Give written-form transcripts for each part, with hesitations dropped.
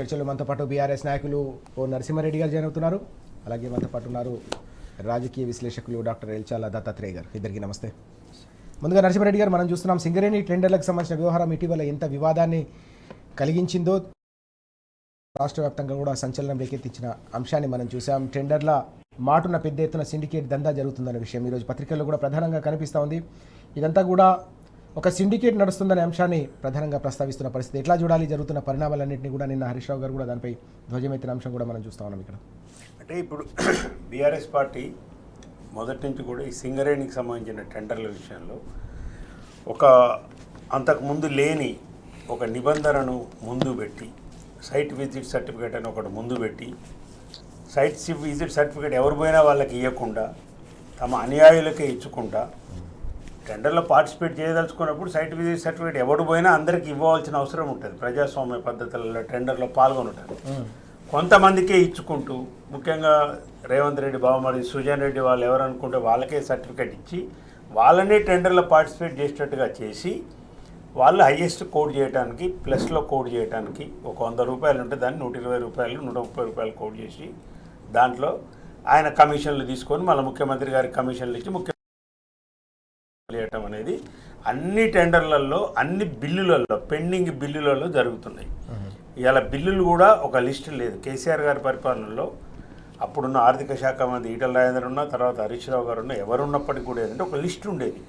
చర్చలు మనతో పాటు బీఆర్ఎస్ నాయకులు ఓ నరసింహారెడ్డి గారు జాయిన్ అవుతున్నారు. అలాగే మనతో పాటు ఉన్నారు రాజకీయ విశ్లేషకులు డాక్టర్ ఎల్చాల దత్తాత్రేయ గారు. ఇద్దరికి నమస్తే. ముందుగా నరసింహారెడ్డి గారు, మనం చూస్తున్నాం సింగరేణి టెండర్లకు సంబంధించిన వ్యవహారం ఇటీవల ఎంత వివాదాన్ని కలిగించిందో, రాష్ట్ర వ్యాప్తంగా కూడా సంచలనం రేకెత్తించిన అంశాన్ని మనం చూసాం. టెండర్ల మాటున పెద్ద ఎత్తున సిండికేట్ దందా జరుగుతుందనే విషయం ఈరోజు పత్రికల్లో కూడా ప్రధానంగా కనిపిస్తూ ఉంది. ఇదంతా కూడా ఒక సిండికేట్ నడుస్తుందనే అంశాన్ని ప్రధానంగా ప్రస్తావిస్తున్న పరిస్థితి. ఎట్లా చూడాలి జరుగుతున్న పరిణామాలన్నింటినీ కూడా నిన్న హరీష్ రావు గారు కూడా దానిపై ధ్వజమెత్తిన అంశం కూడా మనం చూస్తూ ఉన్నాం ఇక్కడ. అంటే ఇప్పుడు బీఆర్ఎస్ పార్టీ మొదటి నుంచి కూడా ఈ సింగరేణికి సంబంధించిన టెండర్ల విషయంలో ఒక అంతకుముందు లేని ఒక నిబంధనను ముందు పెట్టి, సైట్ విజిట్ సర్టిఫికేట్ అని ఒకటి ముందు పెట్టి, సైట్ విజిట్ సర్టిఫికేట్ ఎవరు పోయినా వాళ్ళకి ఇవ్వకుండా తమ అనుయాయులకే ఇచ్చుకుంటా టెండర్లో పార్టిసిపేట్ చేయదలుచుకున్నప్పుడు సైట్ విజిట్ సర్టిఫికేట్ ఎవడు పోయినా అందరికీ ఇవ్వాల్సిన అవసరం ఉంటుంది. ప్రజాస్వామ్య పద్ధతులలో టెండర్లో పాల్గొనటారు. కొంతమందికే ఇచ్చుకుంటూ, ముఖ్యంగా రేవంత్ రెడ్డి బావమరిది సుజన్ రెడ్డి వాళ్ళు ఎవరు అనుకుంటే వాళ్ళకే సర్టిఫికేట్ ఇచ్చి వాళ్ళనే టెండర్లో పార్టిసిపేట్ చేసేటట్టుగా చేసి వాళ్ళు హయ్యెస్ట్ కోడ్ చేయడానికి, ప్లస్లో కోడ్ చేయడానికి ఒక 100 రూపాయలు ఉంటే దాన్ని 120 రూపాయలు 130 రూపాయలు కోడ్ చేసి దాంట్లో ఆయన కమిషన్లు తీసుకొని మళ్ళీ ముఖ్యమంత్రి గారికి కమిషన్లు ఇచ్చి చేయటం అనేది అన్ని టెండర్లలో, అన్ని బిల్లులలో, పెండింగ్ బిల్లులలో జరుగుతున్నాయి. ఇవాళ బిల్లులు కూడా ఒక లిస్టు లేదు. కేసీఆర్ గారి పరిపాలనలో అప్పుడున్న ఆర్థిక శాఖ మంత్రి ఈటల రాజేందర్ ఉన్న, తర్వాత హరీష్ రావు గారు ఉన్న, ఎవరున్నప్పటికీ కూడా ఏంటంటే ఒక లిస్ట్ ఉండేది.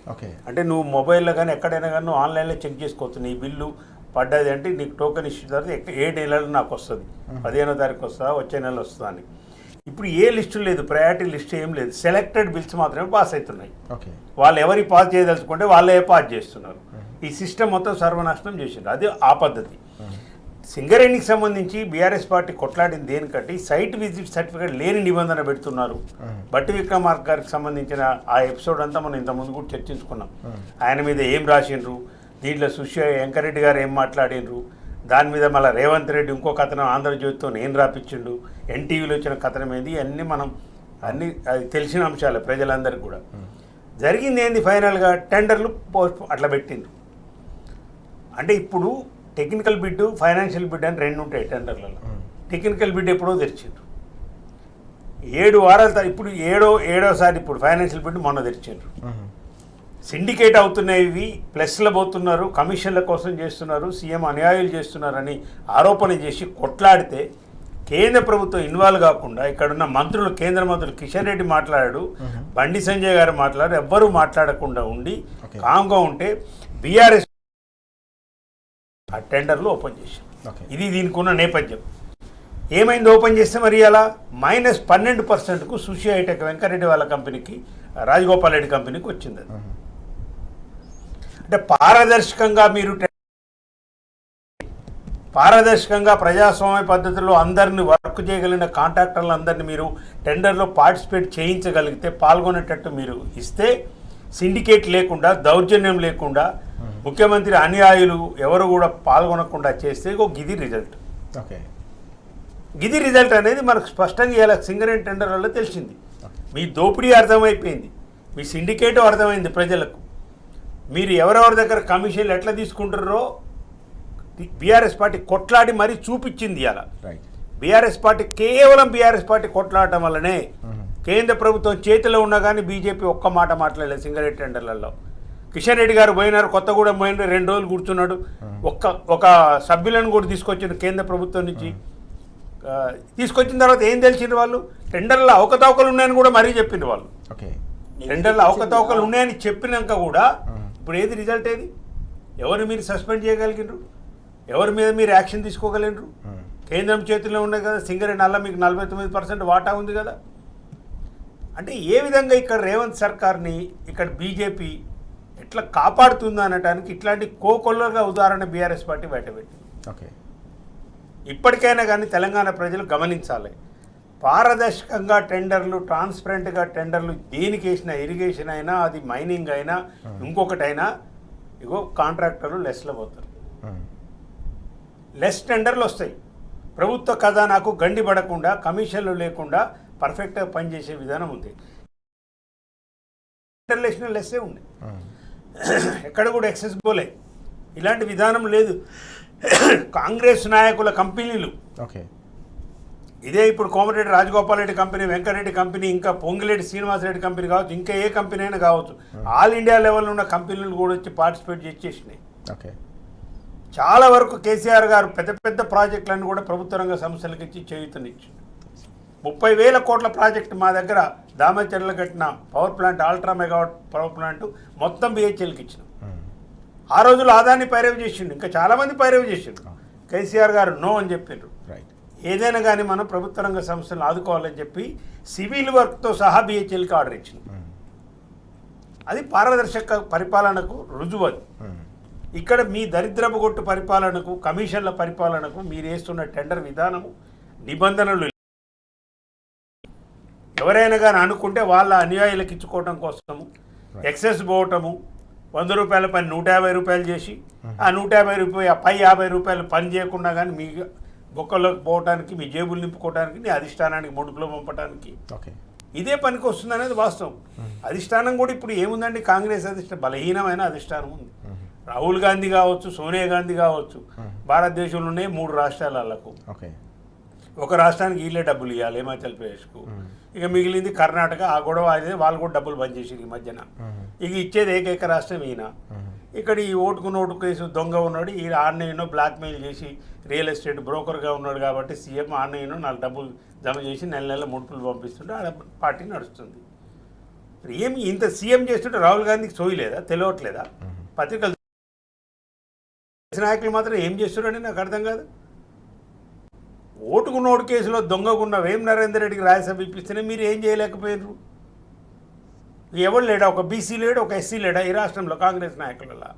అంటే నువ్వు మొబైల్లో కానీ ఎక్కడైనా కానీ నువ్వు ఆన్లైన్లో చెక్ చేసుకోవచ్చు. నీ బిల్లు పడ్డది అంటే నీకు టోకెన్ ఇష్యూ తర్వాత ఏ నెలలో నాకు వస్తుంది, 15వ తారీఖు వస్తుందా, వచ్చే నెల వస్తుందా అని. ఇప్పుడు ఏ లిస్టు లేదు, ప్రయారిటీ లిస్ట్ ఏం లేదు. సెలెక్టెడ్ బిల్స్ మాత్రమే పాస్ అవుతున్నాయి. వాళ్ళు ఎవరి పాస్ చేయదలుచుకుంటే వాళ్ళే పాస్ చేస్తున్నారు. ఈ సిస్టమ్ మొత్తం సర్వనాశనం చేసిండ్రు. అది ఆ పద్ధతి. సింగరేణికి సంబంధించి బీఆర్ఎస్ పార్టీ కొట్లాడిన దేనికంటే సైట్ విజిట్ సర్టిఫికేట్ లేని నిబంధన పెడుతున్నారు. బట్టి విక్రమార్క గారికి సంబంధించిన ఆ ఎపిసోడ్ అంతా మనం ఇంతకుముందు కూడా చర్చించుకున్నాం. ఆయన మీద ఏం రాసిండ్రు, దీంట్లో సుష్య వెంకరెడ్డి గారు ఏం మాట్లాడినరు, దాని మీద మళ్ళీ రేవంత్ రెడ్డి ఇంకో కథనం ఆంధ్రజ్యోతితో నేను రాపించిండు, ఎన్టీవీలో వచ్చిన కథనం ఏంది, అన్నీ అది తెలిసిన అంశాలే ప్రజలందరికీ కూడా. జరిగింది ఏంది, ఫైనల్గా టెండర్లు పోస్ట్ అట్లా పెట్టిండ్రు. అంటే ఇప్పుడు టెక్నికల్ బిడ్, ఫైనాన్షియల్ బిడ్ అని రెండు ఉంటాయి టెండర్లలో. టెక్నికల్ బిడ్ ఎప్పుడో తెరిచిండ్రు, 7 వారాలు. ఇప్పుడు ఏడోసారి ఇప్పుడు ఫైనాన్షియల్ బిడ్ మొన్న తెరిచిండ్రు. సిండికేట్ అవుతున్నాయి, ఇవి ప్లస్లో పోతున్నారు, కమిషన్ల కోసం చేస్తున్నారు, సీఎం అన్యాయాలు చేస్తున్నారని ఆరోపణ చేసి కొట్లాడితే కేంద్ర ప్రభుత్వం ఇన్వాల్వ్ కాకుండా ఇక్కడున్న మంత్రులు, కేంద్ర మంత్రులు కిషన్ రెడ్డి మాట్లాడాడు, బండి సంజయ్ గారు మాట్లాడారు, ఎవ్వరూ మాట్లాడకుండా ఉండి కామ్గా ఉంటే బీఆర్ఎస్ ఆ టెండర్లు ఓపెన్ చేశారు. ఇది దీనికి ఉన్న నేపథ్యం. ఏమైంది ఓపెన్ చేస్తే మరి అలా -12%కు సుషి హైటెక్ వెంకరెడ్డి వాళ్ళ కంపెనీకి, రాజగోపాల్ రెడ్డి కంపెనీకి వచ్చింది. అంటే పారదర్శకంగా మీరు ప్రజాస్వామ్య పద్ధతిలో అందరినీ వర్క్ చేయగలిగిన కాంట్రాక్టర్లు అందరినీ మీరు టెండర్లో పార్టిసిపేట్ చేయించగలిగితే, పాల్గొనేటట్టు మీరు ఇస్తే, సిండికేట్ లేకుండా, దౌర్జన్యం లేకుండా, ముఖ్యమంత్రి అనుయాయులు ఎవరు కూడా పాల్గొనకుండా చేస్తే గిది రిజల్ట్. గిది రిజల్ట్ అనేది మనకు స్పష్టంగా ఇలా సింగరేణి టెండర్లలో తెలిసింది. మీ దోపిడీ అర్థమైపోయింది, మీ సిండికేట్ అర్థమైంది ప్రజలకు. మీరు ఎవరెవరి దగ్గర కమిషన్లు ఎట్లా తీసుకుంటారో బీఆర్ఎస్ పార్టీ కొట్లాడి మరీ చూపించింది. ఇలా కేవలం బీఆర్ఎస్ పార్టీ కొట్లాడటం వల్లనే కేంద్ర ప్రభుత్వం చేతిలో ఉన్నా కానీ బీజేపీ ఒక్క మాట మాట్లాడలేదు సింగరేణి టెండర్లలో. కిషన్ రెడ్డి గారు పోయినారు, కొత్తగూడెం పోయినారు, 2 రోజులు కూర్చున్నాడు. ఒక సభ్యులను కూడా తీసుకొచ్చిండు కేంద్ర ప్రభుత్వం నుంచి. తీసుకొచ్చిన తర్వాత ఏం తెలిసింది, వాళ్ళు టెండర్లో అవకతవకలు ఉన్నాయని కూడా మరీ చెప్పింది. వాళ్ళు టెండర్లో అవకతవకలు ఉన్నాయని చెప్పినాక కూడా ఇప్పుడు ఏది రిజల్ట్, ఏది, ఎవరు మీరు సస్పెండ్ చేయగలిగినారు, ఎవరి మీద మీరు యాక్షన్ తీసుకోగలిగినారు? కేంద్రం చేతిలో ఉన్నది కదా, సింగరేణి అలా మీకు 49% వాటా ఉంది కదా. అంటే ఏ విధంగా ఇక్కడ రేవంత్ సర్కార్ని ఇక్కడ బీజేపీ ఎట్లా కాపాడుతుందో అనటానికి ఇట్లాంటి కోకొల్లగా ఉదాహరణ బీఆర్ఎస్ పార్టీ బయటపెట్టింది. ఇప్పటికైనా కానీ తెలంగాణ ప్రజలు గమనించాలి, పారదర్శకంగా టెండర్లు, ట్రాన్స్పరెంట్గా టెండర్లు దేనికి వేసినా, ఇరిగేషన్ అయినా, అది మైనింగ్ అయినా, ఇంకొకటైనా, కాంట్రాక్టర్లు లెస్లో పోతారు. లెస్ టెండర్లు వస్తాయి. ప్రభుత్వ ఖజానాకు గండి పడకుండా, కమిషన్లు లేకుండా పర్ఫెక్ట్గా పనిచేసే విధానం ఉంది. టెండర్లు వేసిన లెస్సే ఉంది, ఎక్కడ కూడా ఎక్సెస్ పోలే. ఇలాంటి విధానం లేదు. కాంగ్రెస్ నాయకుల కంపెనీలు. ఓకే. ఇదే ఇప్పుడు కోమటిరెడ్డి రాజగోపాల్ రెడ్డి కంపెనీ, వెంకటరెడ్డి కంపెనీ, ఇంకా పొంగిరెడ్డి శ్రీనివాసరెడ్డి కంపెనీ కావచ్చు, ఇంకా ఏ కంపెనీ అయినా కావచ్చు, ఆల్ ఇండియా లెవెల్లో ఉన్న కంపెనీలు కూడా వచ్చి పార్టిసిపేట్ చేసేసినాయి. ఓకే. చాలా వరకు కేసీఆర్ గారు పెద్ద పెద్ద ప్రాజెక్టులను కూడా ప్రభుత్వ రంగ సంస్థలకు ఇచ్చి చేయూతనిచ్చి 30,000 కోట్ల ప్రాజెక్టు మా దగ్గర దామచర్ల కట్టిన power plant, ultra megawatt power plant మొత్తం బిహెచ్ఎల్కి ఇచ్చినాం. ఆ రోజుల్లో ఆదాన్ని పైరవి చేసిండు, ఇంకా చాలామంది పైరవి చేసిండు. కేసీఆర్ గారు నో అని చెప్పిండ్రు. ఏదైనా కానీ మనం ప్రభుత్వ రంగ సంస్థలను ఆదుకోవాలని చెప్పి సివిల్ వర్క్తో సహా బిహెచ్ఎల్కి ఆర్డర్ ఇచ్చింది. అది పారదర్శక పరిపాలనకు రుజువు. అది ఇక్కడ మీ దరిద్రపు కొట్టు పరిపాలనకు, కమిషన్ల పరిపాలనకు మీరు వేస్తున్న టెండర్ విధానము, నిబంధనలు ఎవరైనా కానీ అనుకుంటే వాళ్ళ అనుయాయులకు ఇచ్చుకోవటం కోసము ఎక్సెస్ పోవటము, 100 రూపాయల పని 150 రూపాయలు చేసి ఆ 150 రూపాయలు పై 50 రూపాయలు పని చేయకుండా కానీ మీ బొక్కలోకి పోవటానికి, మీ జేబులు నింపుకోవడానికి, నీ అధిష్టానానికి ముడుపులో పంపడానికి ఇదే పనికి వస్తుంది అనేది వాస్తవం. అధిష్టానం కూడా ఇప్పుడు ఏముందండి, కాంగ్రెస్ అధిష్టానం బలహీనమైన అధిష్టానం ఉంది. రాహుల్ గాంధీ కావచ్చు, సోనియా గాంధీ కావచ్చు, భారతదేశంలోనే 3 రాష్ట్రాలకు, ఒక రాష్ట్రానికి వీళ్ళే డబ్బులు ఇవ్వాలి, హిమాచల్ ప్రదేశ్కు, ఇక మిగిలింది కర్ణాటక. ఆ గొడవ అయితే వాళ్ళు కూడా డబ్బులు బంద్ చేసారు ఈ మధ్యన. ఇక ఇచ్చేది ఏకైక రాష్ట్రం ఈయన. ఇక్కడ ఈ ఓటుకు నోటు కేసు దొంగ ఉన్నాడు, ఈ ఆన్లైన్లో బ్లాక్మెయిల్ చేసి రియల్ ఎస్టేట్ బ్రోకర్గా ఉన్నాడు కాబట్టి సీఎం ఆన్లైన్లో 4 డబ్బులు జమ చేసి నెల ముడుపులు పంపిస్తుంటే ఆడ పార్టీ నడుస్తుంది. ఏమి ఇంత సీఎం చేస్తుంటే రాహుల్ గాంధీకి సోయలేదా, తెలియట్లేదా? పత్రికలు నాయకులు మాత్రం ఏం చేస్తున్నారని నాకు అర్థం కాదు. ఓటుకు నోటు కేసులో దొంగకున్న వేం నరేందర్ రెడ్డికి రాజ్యసభ ఇప్పిస్తేనే మీరు ఏం చేయలేకపోయినారు? ఎవరు లేడా? ఒక బీసీ లేడు, ఒక ఎస్సీ లేడా ఈ రాష్ట్రంలో కాంగ్రెస్ నాయకులలో?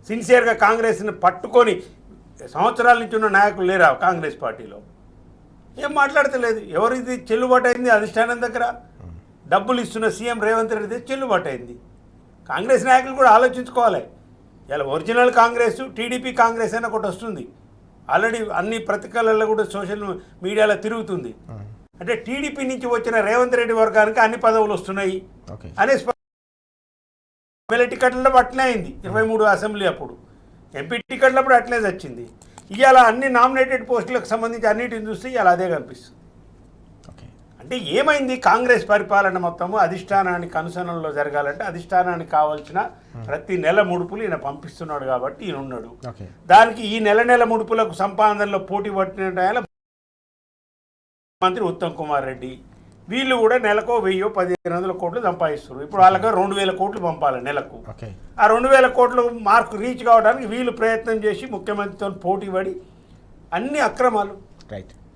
సిన్సియర్గా కాంగ్రెస్ని పట్టుకొని సంవత్సరాల నుంచి ఉన్న నాయకులు లేరా కాంగ్రెస్ పార్టీలో? ఏం మాట్లాడతలేదు. ఎవరిది చెల్లుబాటు అయింది? అధిష్టానం దగ్గర డబ్బులు ఇస్తున్న సీఎం రేవంత్ రెడ్డిది చెల్లుబాటు అయింది. కాంగ్రెస్ నాయకులు కూడా ఆలోచించుకోవాలి. ఇలా ఒరిజినల్ కాంగ్రెస్, టీడీపీ కాంగ్రెస్ అని ఒకటి వస్తుంది. ఆల్రెడీ అన్ని పత్రికలలో కూడా సోషల్ మీడియాలో తిరుగుతుంది. అంటే టీడీపీ నుంచి వచ్చిన రేవంత్ రెడ్డి వర్గానికి అన్ని పదవులు వస్తున్నాయి అనే ఎమ్మెల్యే టికెట్లలో అట్లే అయింది. 23 అసెంబ్లీ అప్పుడు ఎంపీ టికెట్లప్పుడు అట్లే వచ్చింది. ఇవాళ అన్ని నామినేటెడ్ పోస్టులకు సంబంధించి అన్నిటిని చూస్తే ఇవాళ అదే కనిపిస్తుంది. అంటే ఏమైంది? కాంగ్రెస్ పరిపాలన మొత్తము అధిష్టానానికి అనుసరణలో జరగాలంటే అధిష్టానానికి కావాల్సిన ప్రతి నెల ముడుపులు ఈయన పంపిస్తున్నాడు కాబట్టి ఈయన ఉన్నాడు. దానికి ఈ నెల ముడుపులకు సంపాదనలో పోటీ పట్టిన మంత్రి ఉత్తమ్ కుమార్ రెడ్డి, వీళ్ళు కూడా నెలకు 1000-1500 కోట్లు సంపాదిస్తారు. ఇప్పుడు వాళ్ళకి 2000 కోట్లు పంపాలి నెలకు. ఆ 2000 కోట్లు మార్కు రీచ్ కావడానికి వీళ్ళు ప్రయత్నం చేసి ముఖ్యమంత్రితో పోటీ పడి అన్ని అక్రమాలు.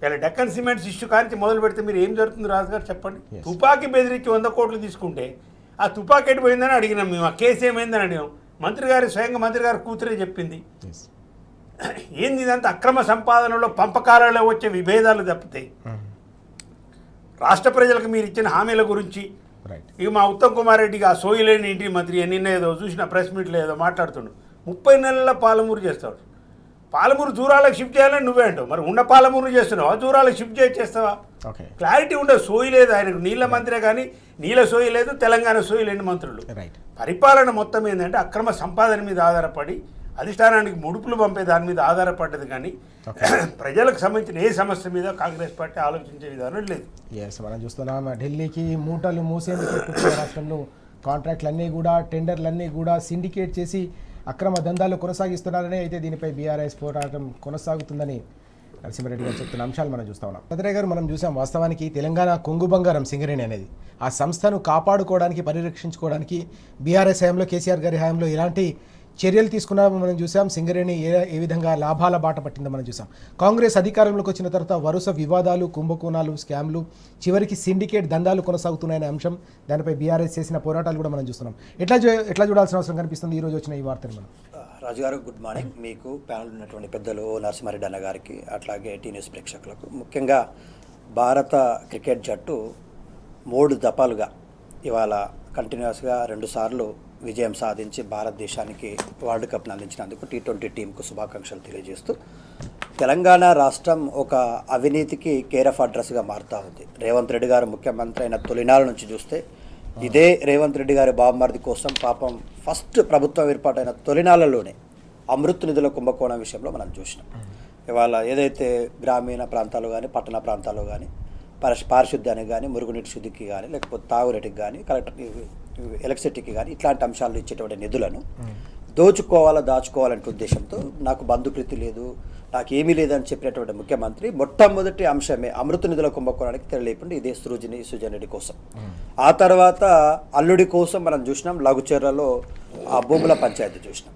ఇలా డెక్కన్ సిమెంట్స్ ఇష్యూ కానీ మొదలు పెడితే మీరు ఏం జరుగుతుంది రాజు గారు చెప్పండి? తుపాకీ బెదిరించి 100 కోట్లు తీసుకుంటే ఆ తుపాకీ ఎడిపోయిందని అడిగినాం మేము. ఆ కేసు ఏమైందని అడిగాం. మంత్రి గారు స్వయంగా మంత్రి గారు కూతురే చెప్పింది. ఏంది ఇదంతా? అక్రమ సంపాదనలో పంపకాలలో వచ్చే విభేదాలు తప్పితే రాష్ట్ర ప్రజలకు మీరు ఇచ్చిన హామీల గురించి ఇక మా ఉత్తమ్ కుమార్ రెడ్డికి ఆ సోయిలేని ఇంటి మంత్రి నిన్న ఏదో చూసిన ప్రెస్ మీట్లో ఏదో మాట్లాడుతుండు. 30 నెలల పాలమూరు చేస్తాడు. పాలమూరు జూరాలకు షిఫ్ట్ చేయాలని నువ్వే అంటావు. మరి ఉన్న పాలమూరు చేస్తున్నావా, జూరాలకు షిఫ్ట్ చేస్తావా? క్లారిటీ ఉండదు. సోయి లేదు ఆయనకు. నీళ్ళ మంత్రే కానీ నీళ్ళ సోయి లేదు, తెలంగాణ సోయి లేని మంత్రులు. పరిపాలన మొత్తం ఏంటంటే అక్రమ సంపాదన మీద ఆధారపడి అధిష్టానానికి ముడుపులు పంపే దాని మీద ఆధారపడ్డది. కానీ ప్రజలకు సంబంధించిన ఏ సమస్య మీద కాంగ్రెస్ పార్టీ ఆలోచించే విధానం లేదు. మనం చూస్తున్నాం ఢిల్లీకి మూటలు మూసేందుకు రాష్ట్రంలో కాంట్రాక్ట్లన్నీ కూడా, టెండర్లన్నీ కూడా సిండికేట్ చేసి అక్రమ దందాలు కొనసాగిస్తున్నారని, అయితే దీనిపై బీఆర్ఎస్ పోరాటం కొనసాగుతుందని నరసింహారెడ్డి గారు చెప్తున్న అంశాలు మనం చూస్తూ ఉన్నాం. భద్రయ్య గారు, మనం చూసాం వాస్తవానికి తెలంగాణ కొంగు బంగారం సింగరేణి అనేది ఆ సంస్థను కాపాడుకోవడానికి, పరిరక్షించుకోవడానికి బీఆర్ఎస్ హయాంలో, కేసీఆర్ గారి హయాంలో ఎలాంటి చర్యలు తీసుకున్నామో మనం చూసాం. సింగరేణి ఏ విధంగా లాభాల బాట పట్టిందో మనం చూసాం. కాంగ్రెస్ అధికారంలోకి వచ్చిన తర్వాత వరుస వివాదాలు, కుంభకోణాలు, స్కామ్లు, చివరికి సిండికేట్ దందాలు కొనసాగుతున్నాయనే అంశం, దానిపై బీఆర్ఎస్ చేసిన పోరాటాలు కూడా మనం చూస్తున్నాం. ఎట్లా చూడాల్సిన అవసరం కనిపిస్తుంది ఈరోజు వచ్చిన ఈ వార్తను మనం? రాజుగారు, గుడ్ మార్నింగ్. మీకు ప్యానల్ ఉన్నటువంటి పెద్దలు నరసింహారెడ్డి అన్న గారికి, అట్లాగే టీ న్యూస్ ప్రేక్షకులకు, ముఖ్యంగా భారత క్రికెట్ జట్టు 3 దఫాలుగా ఇవాళ కంటిన్యూస్గా 2 సార్లు విజయం సాధించి భారతదేశానికి వరల్డ్ కప్ను అందించినందుకు T20 టీంకు శుభాకాంక్షలు తెలియజేస్తూ, తెలంగాణ రాష్ట్రం ఒక అవినీతికి కేర్ ఆఫ్ అడ్రస్గా మారుతూ ఉంది. రేవంత్ రెడ్డి గారు ముఖ్యమంత్రి అయిన తొలినాళ్ళ నుంచి చూస్తే ఇదే రేవంత్ రెడ్డి గారి బావమరిది కోసం పాపం ఫస్ట్ ప్రభుత్వం ఏర్పాటైన తొలినాళ్ళలోనే అమృత్ నిధుల కుంభకోణం విషయంలో మనం చూసినాం. ఇవాళ ఏదైతే గ్రామీణ ప్రాంతాలు కానీ పట్టణ ప్రాంతాలు కానీ పారిశుద్ధ్యానికి కానీ మురుగునీటి శుద్ధికి కానీ లేకపోతే తాగునీటికి కానీ ఎలక్ట్రిసిటీకి కానీ ఇట్లాంటి అంశాలు ఇచ్చేటువంటి నిధులను దాచుకోవాలనే ఉద్దేశంతో నాకు బంధుప్రీతి లేదు, నాకు ఏమీ లేదని చెప్పినటువంటి ముఖ్యమంత్రి మొట్టమొదటి అంశమే అమృత నిధుల కుంభకోణానికి తెరలేకుండా ఇదే సుజన్ రెడ్డి కోసం. ఆ తర్వాత అల్లుడి కోసం మనం చూసినాం, లఘుచర్లలో ఆ భూముల పంచాయతీ చూసినాం.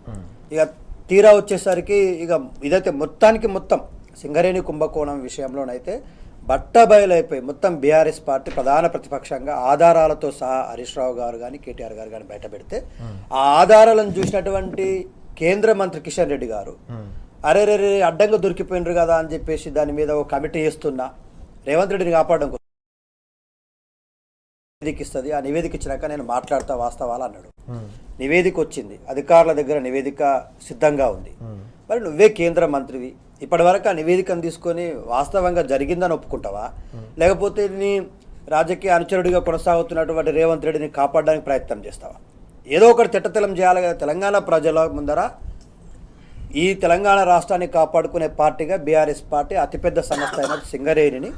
ఇక తీరా వచ్చేసరికి ఇక ఇదైతే మొత్తం సింగరేణి కుంభకోణం విషయంలోనైతే బట్టబయలైపోయి మొత్తం బీఆర్ఎస్ పార్టీ ప్రధాన ప్రతిపక్షంగా ఆధారాలతో సహా హరీష్ రావు గారు కానీ కేటీఆర్ గారు కానీ బయట పెడితే ఆ ఆధారాలను చూసినటువంటి కేంద్ర మంత్రి కిషన్ రెడ్డి గారు అరే అడ్డంగా దొరికిపోయినరు కదా అని చెప్పేసి దాని మీద ఒక కమిటీ వేస్తున్నా రేవంత్ రెడ్డిని కాపాడడం కోసం నివేదిక ఇస్తుంది, ఆ నివేదిక ఇచ్చినాక నేను మాట్లాడతా వాస్తవాలు అన్నాడు. నివేదిక వచ్చింది, అధికారుల దగ్గర నివేదిక సిద్ధంగా ఉంది. మరి నువ్వే కేంద్ర మంత్రివి, ఇప్పటివరకు ఆ నివేదికను తీసుకొని వాస్తవంగా జరిగిందని ఒప్పుకుంటావా, లేకపోతే నీ రాజకీయ అనుచరుడిగా కొనసాగుతున్నటువంటి రేవంత్ రెడ్డిని కాపాడడానికి ప్రయత్నం చేస్తావా? ఏదో ఒకటి తిట్టతెలం చేయాలి కదా. తెలంగాణ ప్రజల ముందర ఈ తెలంగాణ రాష్ట్రాన్ని కాపాడుకునే పార్టీగా బీఆర్ఎస్ పార్టీ అతిపెద్ద సంస్థ అయిన సింగరేణిని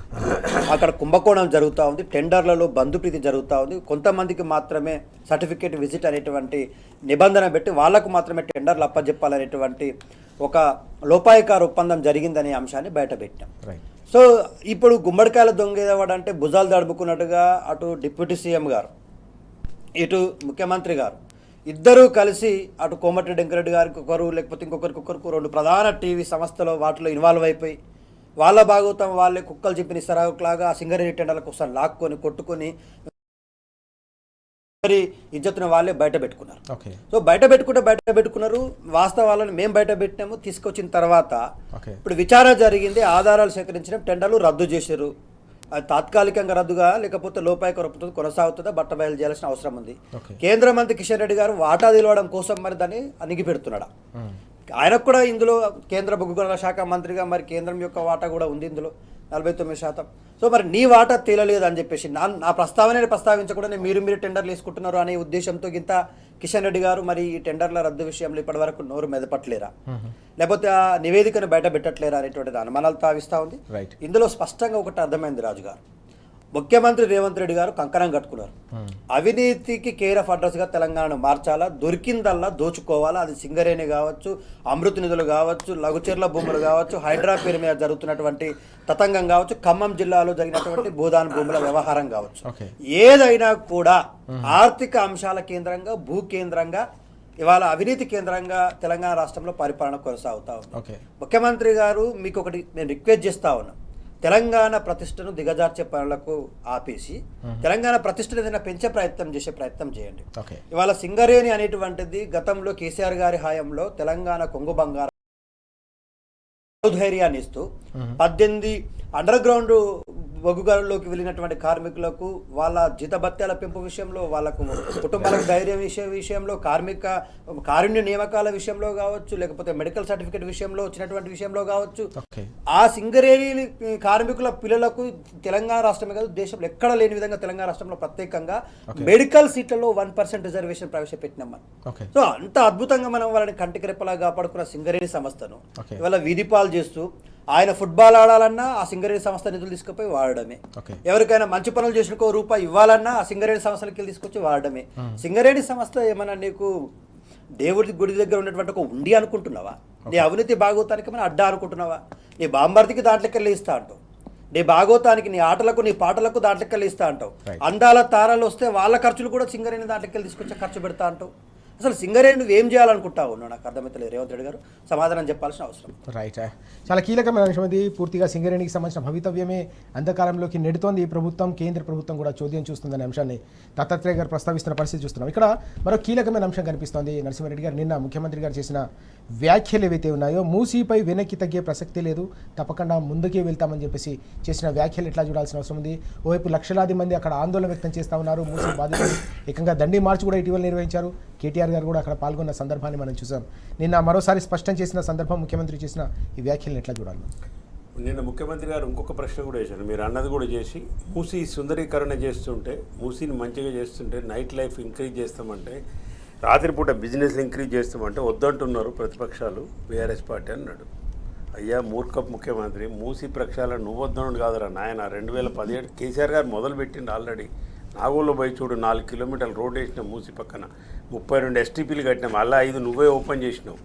అక్కడ కుంభకోణం జరుగుతూ ఉంది, టెండర్లలో బంధుప్రీతి జరుగుతూ ఉంది, కొంతమందికి మాత్రమే సర్టిఫికేట్ విజిట్ అనేటువంటి నిబంధన పెట్టి వాళ్లకు మాత్రమే టెండర్లు అప్పజెప్పాలనేటువంటి ఒక లోపాయకార ఒప్పందం జరిగిందనే అంశాన్ని బయటపెట్టాం. సో ఇప్పుడు గుమ్మడికాయల దొంగేవాడంటే భుజాలు దడుపుకున్నట్టుగా అటు డిప్యూటీ సీఎం గారు ఇటు ముఖ్యమంత్రి గారు ఇద్దరూ కలిసి అటు కోమటిరెడ్డి వెంకరెడ్డి గారికి ఒకరు లేకపోతే ఇంకొకరికి రెండు ప్రధాన టీవీ సంస్థలు వాటిలో ఇన్వాల్వ్ అయిపోయి వాళ్ళ భాగవతం వాళ్ళే కుక్కలు చెప్పిన ఇస్తరాకులాగా సింగరేణి టెండర్ల కోసం లాక్కొని కొట్టుకొని ఇజ్జత్తును వాళ్ళే బయట పెట్టుకున్నారు. సో బయట పెట్టుకున్నారు, వాస్తవాలను మేము బయట పెట్టినాము. తీసుకొచ్చిన తర్వాత ఇప్పుడు విచారణ జరిగింది, ఆధారాలు సేకరించడం, టెండర్లు రద్దు చేశారు. అది తాత్కాలికంగా రద్దుగా లేకపోతే లోపాయక కొనసాగుతుందా బట్టబయలు చేయాల్సిన అవసరం ఉంది. కేంద్ర మంత్రి కిషన్ రెడ్డి గారు వాటా నిలవడం కోసం మరి దాన్ని అణిగి పెడుతున్నాడా? ఆయనకు కూడా ఇందులో కేంద్ర బొగ్గు గనుల శాఖ మంత్రిగా మరి కేంద్రం యొక్క వాటా కూడా ఉంది ఇందులో 49%. సో మరి నీ వాటా తేలలేదు అని చెప్పేసి నా ప్రస్తావనని ప్రస్తావించకుండా మీరు టెండర్లు వేసుకుంటున్నారు అనే ఉద్దేశంతో గింత కిషన్ రెడ్డి గారు మరి ఈ టెండర్ల రద్దు విషయంలో ఇప్పటివరకు నోరు మెదపట్లేరా, లేకపోతే ఆ నివేదికను బయట పెట్టట్లేరా అనేటువంటిది అనుమానాలు తావిస్తూ ఉంది. ఇందులో స్పష్టంగా ఒకటి అర్థమైంది, రాజు గారు ముఖ్యమంత్రి రేవంత్ రెడ్డి గారు కంకణం కట్టుకున్నారు. అవినీతికి కేర్ ఆఫ్ అడ్రస్గా తెలంగాణను మార్చాలా, దొరికిందల్లా దోచుకోవాలా. అది సింగరేణి కావచ్చు, అమృత నిధులు కావచ్చు, లఘుచర్ల భూములు కావచ్చు, హైడ్రా పేరు మీద జరుగుతున్నటువంటి తతంగం కావచ్చు, ఖమ్మం జిల్లాలో జరిగినటువంటి భూదాన్ భూముల వ్యవహారం కావచ్చు, ఏదైనా కూడా ఆర్థిక అంశాల కేంద్రంగా భూ కేంద్రంగా ఇవాళ అవినీతి కేంద్రంగా తెలంగాణ రాష్ట్రంలో పరిపాలన కొనసాగుతా ఉంది. ముఖ్యమంత్రి గారు మీకు ఒకటి నేను రిక్వెస్ట్ చేస్తా ఉన్నా, తెలంగాణ ప్రతిష్టను దిగజార్చే పనులకు ఆపేసి తెలంగాణ ప్రతిష్టను ఏదైనా పెంచే ప్రయత్నం చేయండి. ఇవాళ సింగరేణి అనేటువంటిది గతంలో కేసీఆర్ గారి హయాంలో తెలంగాణ కొంగు బంగారం ధైర్యాన్ని ఇస్తూ 18 అండర్ గ్రౌండ్ బొగ్గుగారుల్లోకి వెళ్ళినటువంటి కార్మికులకు వాళ్ళ జీతభత్యాల పెంపు విషయంలో, వాళ్ళకు కుటుంబాలకు ధైర్యం విషయంలో, కారుణ్య నియామకాల విషయంలో కావచ్చు, లేకపోతే మెడికల్ సర్టిఫికేట్ విషయంలో వచ్చినటువంటి విషయంలో కావచ్చు, ఆ సింగరేణి కార్మికుల పిల్లలకు తెలంగాణ రాష్ట్రమే కాదు దేశంలో ఎక్కడ లేని విధంగా తెలంగాణ రాష్ట్రంలో ప్రత్యేకంగా మెడికల్ సీట్లలో 1% రిజర్వేషన్ ప్రవేశపెట్టినాం మనం. సో అంత అద్భుతంగా మనం వాళ్ళని కంటికి రెప్పలా కాపాడుకున్న సింగరేణి సంస్థను ఇవాళ వీధిపాలు చేస్తూ ఆయన ఫుట్బాల్ ఆడాలన్నా ఆ సింగరేణి సంస్థ నిధులు తీసుకుపోయి వాడడమే, ఎవరికైనా మంచి పనులు చేసిన ₹1 ఇవ్వాలన్నా ఆ సింగరేణి సంస్థలకి తీసుకొచ్చి వాడడమే. సింగరేణి సంస్థ ఏమన్నా నీకు దేవుడి గుడి దగ్గర ఉన్నటువంటి ఒక ఉండి అనుకుంటున్నావా? నీ అవినీతి భాగవతానికి మనం అడ్డా అనుకుంటున్నావా? నీ బాంబర్దికి దాంట్లోకెళ్ళి ఇస్తా అంటావు, నీ భాగవతానికి నీ ఆటలకు నీ పాటలకు దాంట్లోకెళ్ళి ఇస్తా అంటావు, అందాల తారాలు వస్తే వాళ్ళ ఖర్చులు కూడా సింగరేణి దాంట్లోకెళ్ళి తీసుకొచ్చి ఖర్చు పెడతా అంటావు. అసలు సింగరేణి నువ్వు ఏం చేయాలనుకుంటావు? నాకు అర్థమవుతలేదు. రేవంత్ రెడ్డి గారు సమాధానం చెప్పాల్సిన అవసరం. రైట్, చాలా కీలకమైన అంశం ఇది. పూర్తిగా సింగరేణికి సంబంధించిన భవితవ్యమే అంధకారంలోకి నెడుతోంది ఈ ప్రభుత్వం, కేంద్ర ప్రభుత్వం కూడా చోద్యం చూస్తుందనే అంశాన్ని దత్తాత్రేయ గారు ప్రస్తావిస్తున్న పరిస్థితి చూస్తున్నాం. ఇక్కడ మరో కీలకమైన అంశం కనిపిస్తోంది. నరసింహారెడ్డి గారు నిన్న ముఖ్యమంత్రి గారు చేసిన వ్యాఖ్యలు ఏవైతే ఉన్నాయో, మూసీపై వెనక్కి తగ్గే ప్రసక్తి లేదు, తప్పకుండా ముందుకే వెళ్తామని చెప్పేసి చేసిన వ్యాఖ్యలు ఎట్లా చూడాల్సిన అవసరం ఉంది. ఓవైపు లక్షలాది మంది అక్కడ ఆందోళన వ్యక్తం చేస్తూ ఉన్నారు. మూసీ బాధితులు ఏకంగా దండి మార్చ్ కూడా ఇటీవల నిర్వహించారు. కేటీఆర్ గారు కూడా అక్కడ పాల్గొన్న సందర్భాన్ని మనం చూసాం. నిన్న మరోసారి స్పష్టం చేసిన సందర్భం ముఖ్యమంత్రి చేసిన ఈ వ్యాఖ్యలను ఎట్లా చూడాలి? నిన్న ముఖ్యమంత్రి గారు ఇంకొక ప్రశ్న కూడా వేశారు, మీరు అన్నది కూడా చేసి, మూసీ సుందరీకరణ చేస్తుంటే, మూసీని మంచిగా చేస్తుంటే, నైట్ లైఫ్ ఇంక్రీజ్ చేస్తామంటే రాత్రిపూట బిజినెస్ ఇంక్రీజ్ చేస్తామంటే వద్దంటున్నారు ప్రతిపక్షాలు, బీఆర్ఎస్ పార్టీ అన్నాడు. అయ్యా మూర్ఖపు ముఖ్యమంత్రి, మూసి ప్రక్షాళన నువ్వు వద్దనుడు కాదురా నాయన. 2017 కేసీఆర్ గారు మొదలుపెట్టిండు ఆల్రెడీ. నాగోల్లో పోయి చూడు, 4 కిలోమీటర్ల రోడ్ వేసినాం మూసి పక్కన, 32 STPలు కట్టినాం, అలా 5 నువ్వే ఓపెన్ చేసినావు.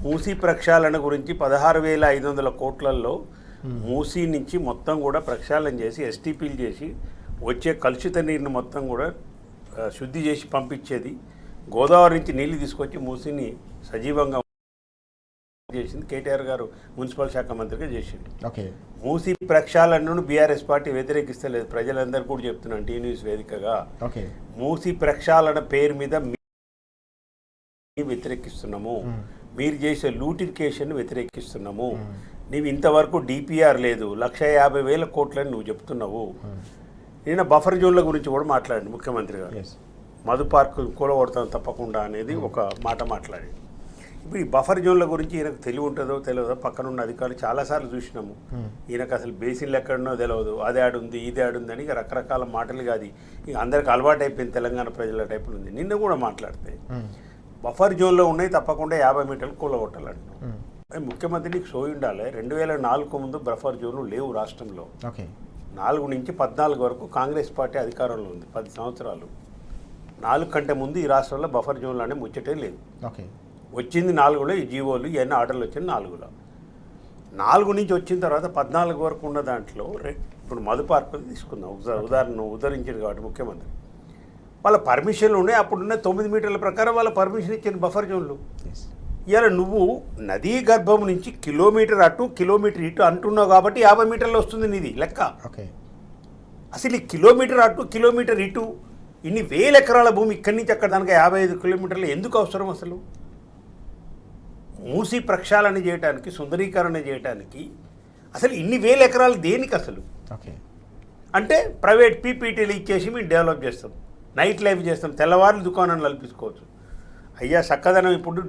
మూసి ప్రక్షాళన గురించి 16,500 కోట్లలో మూసి నుంచి మొత్తం కూడా ప్రక్షాళన చేసి STPలు చేసి వచ్చే కలుషిత నీరుని మొత్తం కూడా శుద్ధి చేసి పంపించేది. గోదావరి నుంచి నీళ్లు తీసుకొచ్చి మూసిని సజీవంగా చేసింది కేటీఆర్ గారు మున్సిపల్ శాఖ మంత్రిగా చేసిండు. ఓకే. మూసి ప్రక్షాళనను బీఆర్ఎస్ పార్టీ వ్యతిరేకిస్తలేదు. ప్రజలందరూ కూడా చెప్తున్నాను టీ న్యూస్ వేదికగా. ఓకే. మూసి ప్రక్షాళన పేరు మీద వ్యతిరేకిస్తున్నాము, మీరు చేసే లూటిఫికేషన్ వ్యతిరేకిస్తున్నాము. నీవు ఇంతవరకు DPR లేదు, 150,000 కోట్లని నువ్వు చెప్తున్నావు. నేను బఫర్ జోన్ల గురించి కూడా మాట్లాడండి ముఖ్యమంత్రి గారు. మధు పార్క్ కూలగొడతాం తప్పకుండా అనేది ఒక మాట మాట్లాడి. ఇప్పుడు ఈ బఫర్ జోన్ల గురించి ఈయనకు తెలివి ఉంటుందో తెలియదో, పక్కనున్న అధికారులు చాలాసార్లు చూసినాము. ఈయనకు అసలు బేసిన్లు ఎక్కడనో తెలియదు, అదే ఆడుంది ఇదే ఆడుంది అని రకరకాల మాటలు కాదు. ఇక అందరికి అలవాటు అయిపోయింది తెలంగాణ ప్రజల టైపులు ఉంది. నిన్న కూడా మాట్లాడితే బఫర్ జోన్లో ఉన్నాయి తప్పకుండా 50 మీటర్లు కూలగొట్టాలంటున్నాం. ముఖ్యమంత్రి నీకు సోయి ఉండాలి. 2004 ముందు బఫర్ జోన్లు లేవు రాష్ట్రంలో. 4 నుంచి 14 వరకు కాంగ్రెస్ పార్టీ అధికారంలో ఉంది, 10 సంవత్సరాలు. 4 కంటే ముందు ఈ రాష్ట్రంలో బఫర్ జోన్లు అనే ముచ్చటే లేదు. వచ్చింది 4లో, ఈ జీవోలు ఇవన్నీ ఆర్డర్లు వచ్చింది 4లో. 4 నుంచి వచ్చిన తర్వాత 14 వరకు ఉన్న దాంట్లో ఇప్పుడు మధు పార్క్ తీసుకుందాం ఉదాహరణ, ఉదరించింది కాబట్టి ముఖ్యమంత్రి వాళ్ళ పర్మిషన్లు ఉన్నాయి. అప్పుడున్న 9 మీటర్ల ప్రకారం వాళ్ళ పర్మిషన్ ఇచ్చిన బఫర్ జోన్లు. ఇవాళ నువ్వు నదీ గర్భం నుంచి కిలోమీటర్ అటు కిలోమీటర్ ఇటు అంటున్నావు కాబట్టి 50 మీటర్లు వస్తుంది నీది లెక్క. అసలు ఈ కిలోమీటర్ అటు కిలోమీటర్ ఇటు ఇన్ని 1000 ఎకరాల భూమి ఇక్కడి నుంచి అక్కడ దానికి 55 కిలోమీటర్లు ఎందుకు అవసరం? అసలు మూసి ప్రక్షాళన చేయడానికి, సుందరీకరణ చేయడానికి అసలు ఇన్ని 1000 ఎకరాలు దేనికి అసలు? అంటే ప్రైవేట్ PPTలు ఇచ్చేసి మేము డెవలప్ చేస్తాం, నైట్ లైఫ్ చేస్తాం, తెల్లవారులు దుకాణాలు కల్పించుకోవచ్చు. అయ్యా చక్కదనం ఇప్పుడు